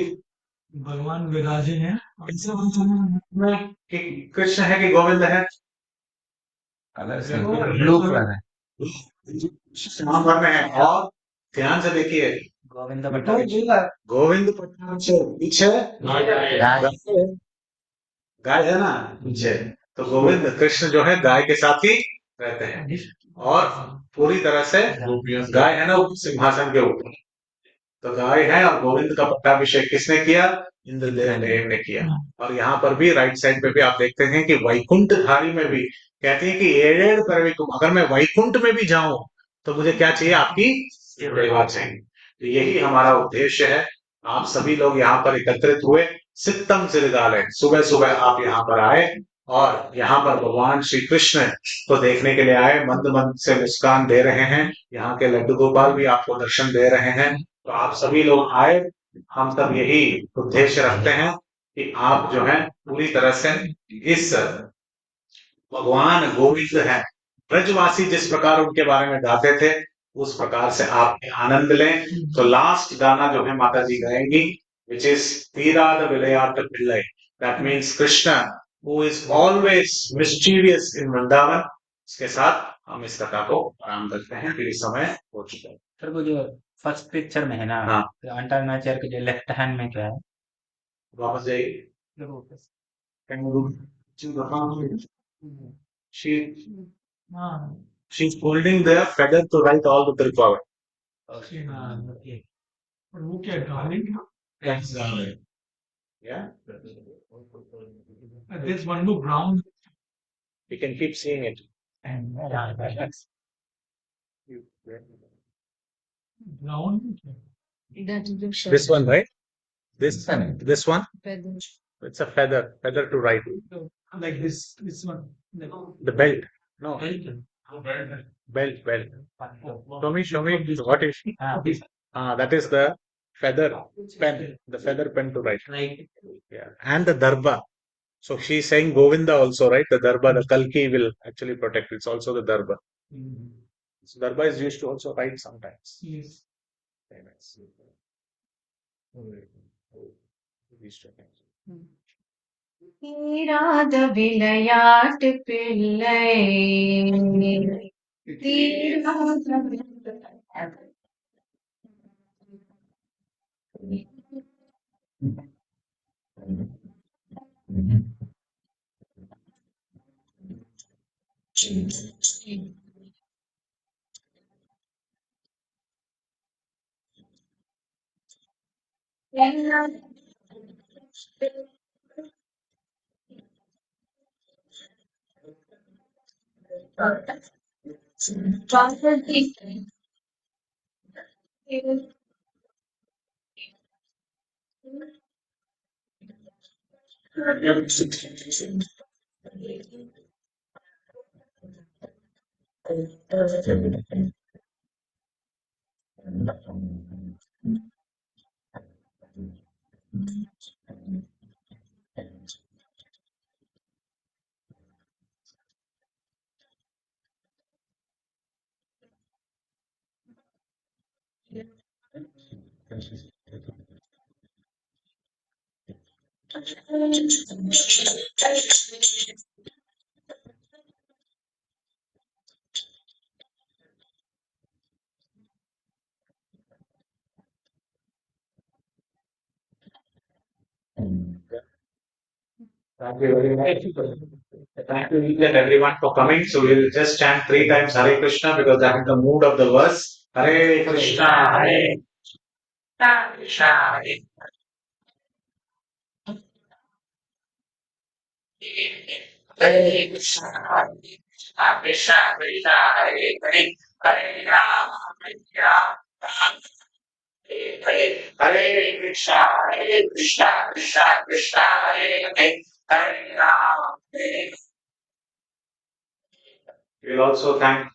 भगवान विराजे हैं ऐसे में कि कृष्ण है कि गोविंद है? कलर से ब्लू कलर है। श्याम वर्ण है। और ध्यान से देखिए, गोविंद गोविंद पट्टाभिषेक पीछे गाय गाय है ना पीछे, तो गोविंद कृष्ण जो है गाय के साथ ही रहते हैं, और पूरी तरह से गाय है ना ऊपर सिंहासन के ऊपर, तो गाय है और गोविंद का पट्टाभिषेक किसने किया? इंद्रदेव ने किया। और यहाँ पर भी राइट साइड पे भी आप देखते हैं कि वैकुंठ धारी में भी कहती है कि एड़ेड़ परविकुम, अगर मैं वैकुंठ में भी जाऊं तो मुझे क्या चाहिए? आपकी सेवा चाहिए। तो यही हमारा उद्देश्य है। आप सभी लोग यहाँ पर एकत्रित हुए, सित्तम सिरिदालय, सुबह सुबह आप यहाँ पर आए और यहाँ पर भगवान श्री कृष्ण को देखने के लिए आए, मंद मंद से मुस्कान दे रहे हैं, यहाँ के लड्डू गोपाल भी आपको दर्शन दे रहे हैं। तो आप सभी लोग आए, हम सब यही उद्देश्य रखते हैं कि आप जो है पूरी तरह से इस भगवान गोविंद है ब्रजवासी जिस प्रकार उनके बारे में गाते थे उस प्रकार से आप आनंद लें। तो लास्ट गाना जो है माता जी गाएंगी, which is Theerada Vilayattu Pillai, that means Krishna who is always mysterious in Vrindavan. इसके साथ हम इस कथा को आराम करते हैं, फिर इस समय हो चुका है। सर वो जो फर्स्ट पिक्चर में है ना, हाँ। तो अंटार्कटिका के जो लेफ्ट हैंड में क्या है? वापस जाइए। She she's holding the feather to write all the Tripava. और वो क्या garlic Yes, darling. Yeah, this one two brown you can keep seeing it. Brown That is the This one, right? This one. feather. It's a feather to write. Like this one The belt. No, belt. Show me. What is? That is the feather pen. The feather pen to write. Yeah, and the darba. So she's saying Govinda also, right? The darba, the Kalki will actually protect. It's also the darba. So darba is used to also write sometimes. Very nice. These two things. Theerada Vilayattu Pillai, Theerada Vilayattu Thank you very much. Thank you each and everyone for coming. So we'll just chant 3 times Hare Krishna because that is the mood of the verse. Hare Krishna, Hare Krishna, Hare Krishna, Krishna Krishna, Hare Hare, Hare Rama, Hare Krishna, Krishna Krishna, Hare Hare, Hare Rama. We'll also thank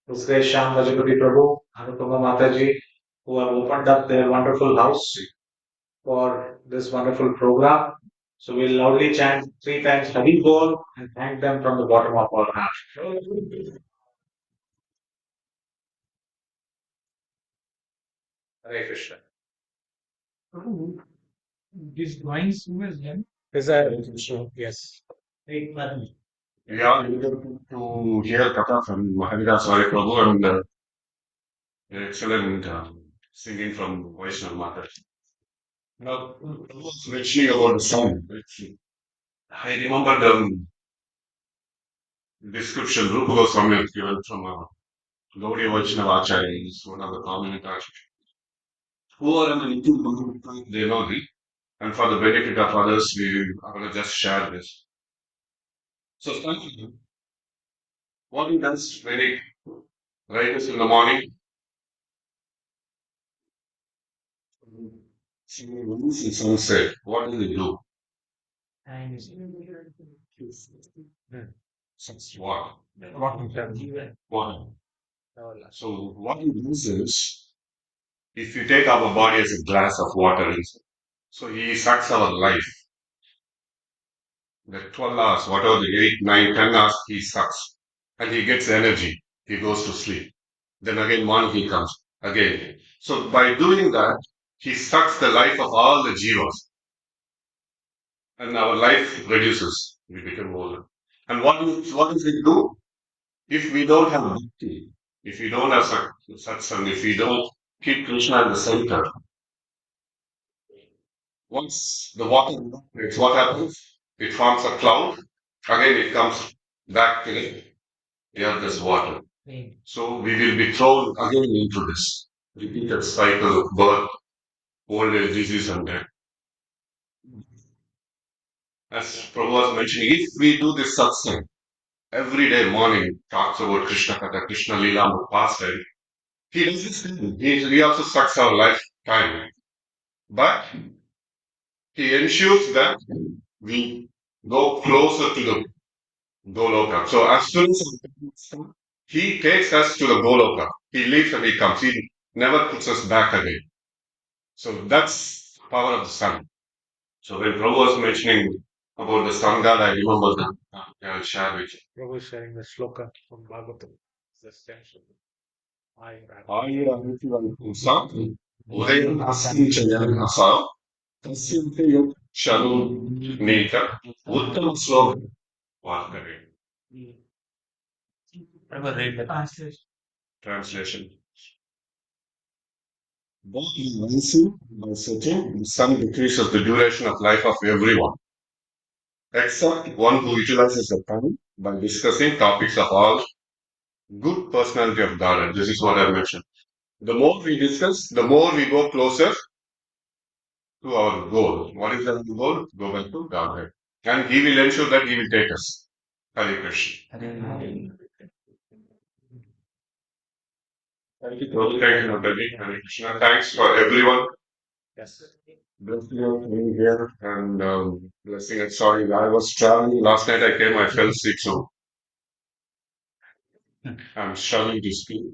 His Grace Shyam Rajapati Prabhu, Anupama Mataji, who have opened up their wonderful house for this wonderful program. So we'll loudly chant 3 times Hari Bol and thank them from the bottom of our heart. Hare Krishna. This drawing is then. Is that yes? We are able to hear Katha from Haridas Vari Prabhu and excellent singing from Vaishnav Mata. Now, I was mentioning about the song. I remember the description Rupa Goswami has given from Gaudiya Vaishnava Acharya, is one of the prominent archers. Who are in the Nitin, they know it. And for the benefit of others, we are going to just share this. So, what he does when he rises in the morning, sunset, what do they do? What? What? So what he does is, if you take our body as a glass of water, so he sucks our life. The 12 hours, whatever the 8, 9, 10 hours, he sucks. And he gets energy. He goes to sleep. Then again, morning he comes. Again. So by doing that, he sucks the life of all the jivas. And our life reduces. We become older. And what does it do? If we don't have bhakti, if we don't have satsang, if we don't keep Krishna at the center, once the water evaporates, what happens? It forms a cloud. Again, it comes back to the earth as water. So we will be thrown again into this repeated cycle of birth, old age, disease, and death. As Prabhu was mentioning, if we do this satsang, every day morning talks about Krishna Katha, Krishna Leela, pastime, he does this thing. He also sucks our lifetime. But he ensures that we go closer to the Goloka. So as soon as he takes us to the Goloka, he leaves and he comes. He never puts us back again. So that's the power of the sun. So when Prabhu was mentioning about the sun god, I remember that. I'll share with you. Prabhu is sharing the shloka from Bhagavatam. The same shloka. Udayam Asinchayan Asa Tasyante Yot Shanu Neta Uttama Sloka Vakare. Translation. Both rising by setting, the sun decreases the duration of life of everyone, except one who utilizes the time by discussing topics of all good personality of God. And this is what I mentioned. The more we discuss, the more we go closer to our goal. What is the goal? Go back to Godhead. And He will ensure that He will take us. Hare Krishna. Thank you, Prabhu. Thank you, Natalie. Hare Krishna. Thanks for everyone. Yes. Blessing you being here and blessing and sorry, I was traveling. Last night I came, I fell sick, so I'm struggling to speak.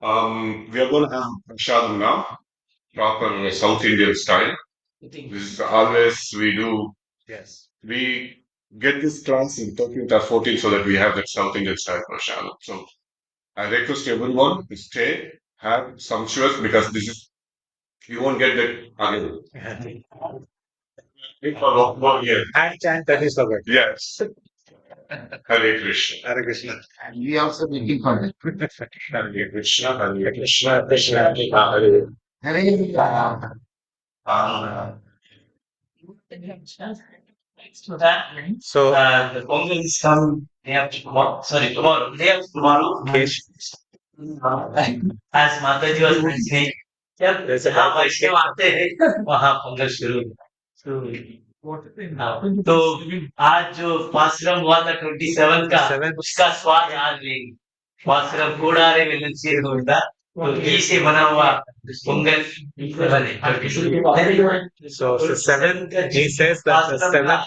We are going to have prashadam now, proper South Indian style. This is always we do. Yes. We get this class in 13th or 14th so that we have that South Indian style prashadam. So I request everyone to stay, have sumptuous because this is you won't get that again. For 1 year. And chant that is the word. Yes. Hare Krishna. Hare Krishna. And we also waiting for that. Hare Krishna. Hare Krishna. Krishna Krishna Hare Hare Rama. Hare. So, the Pongal is come day after tomorrow. Sorry, tomorrow. Day after tomorrow. Kesh, As Mataji was mentioning, जब there's a जहाँ Bible वैष्णव आते हैं वहाँ पोंगल शुरू होता है। हाँ, तो आज जो पाश्रम हुआ था 27 का 7th. उसका स्वाद आज लेंगे। पाश्रम कोडारे मिलन से होता तो घी से बना हुआ पोंगल बने। So the 7th, he says that the 7th,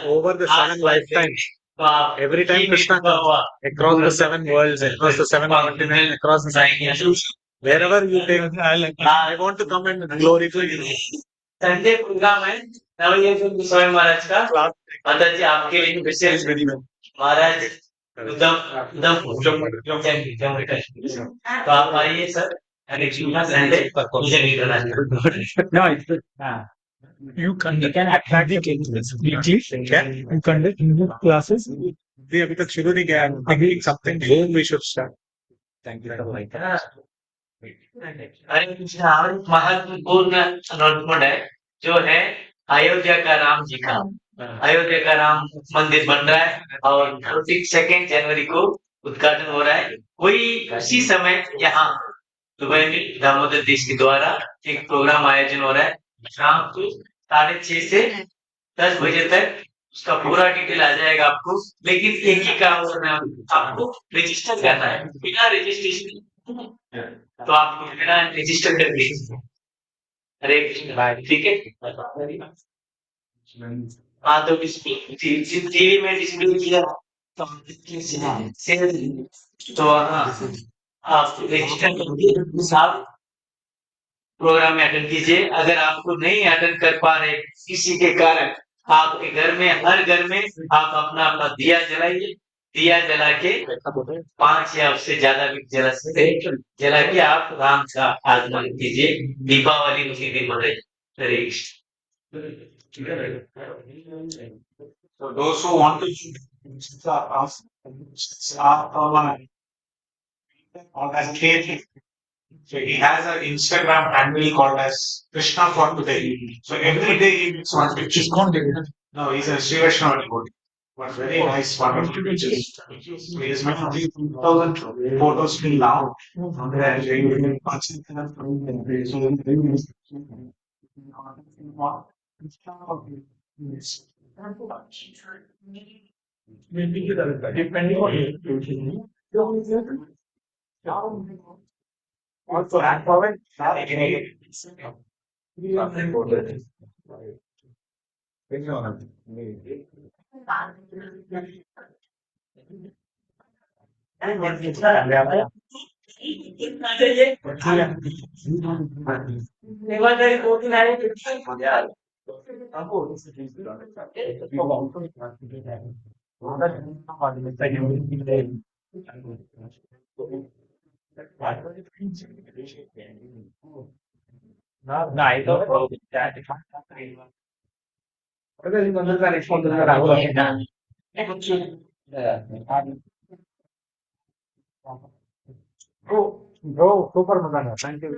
over the 7 lifetimes, every time Krishna comes across the 7 worlds, across the 7 continents, across the 7 oceans, wherever you take, I want to come and glorify you. Sunday program है नवयज्ञ स्वामी महाराज का। माता जी आपके लिए विशेष महाराज तो आप आइए sir. Sunday मुझे नहीं करना No, it's good. You can attract the kids weekly. You conduct English classes. See, अभी तक शुरू नहीं किया है. I'm thinking something new we should start. Thank you. हरे कृष्ण और महत्वपूर्ण अनाउंसमेंट है जो है अयोध्या का राम जी का। अयोध्या का राम मंदिर बन रहा है और 2 जनवरी को उद्घाटन हो रहा है। वही उसी समय यहाँ दुबई में दामोदर देश के द्वारा एक प्रोग्राम आयोजन हो रहा है। शाम को 6:30 से 10 बजे तक उसका पूरा डिटेल आ जाएगा आपको। लेकिन एक ही काम करना है, आपको रजिस्टर करना है। बिना रजिस्ट्रेशन तो आपको बिना रजिस्टर कर दीजिए। हरे कृष्ण, ठीक है। हाँ तो टीवी में डिस्प्ले किया तो आप रजिस्टर करके आप प्रोग्राम में अटेंड कीजिए। अगर आपको नहीं अटेंड कर पा रहे किसी के कारण, आपके घर में हर घर में आप अपना अपना दिया जलाइए। दिया जला के 5 या उससे ज्यादा भी जला के आप राम का आगमन कीजिए। दीपावली उसी दिन मनाइए। हरे Krishna. So those who want to start online on that page, so he has an Instagram handle called as Krishna for Today. So every day he makes one picture. No, he's a Sri Vaishnava devotee. But very nice, wonderful pictures. He has made 3,000 photos till now. And he will continue depending on also that problem. Bro, super mega. Thank you.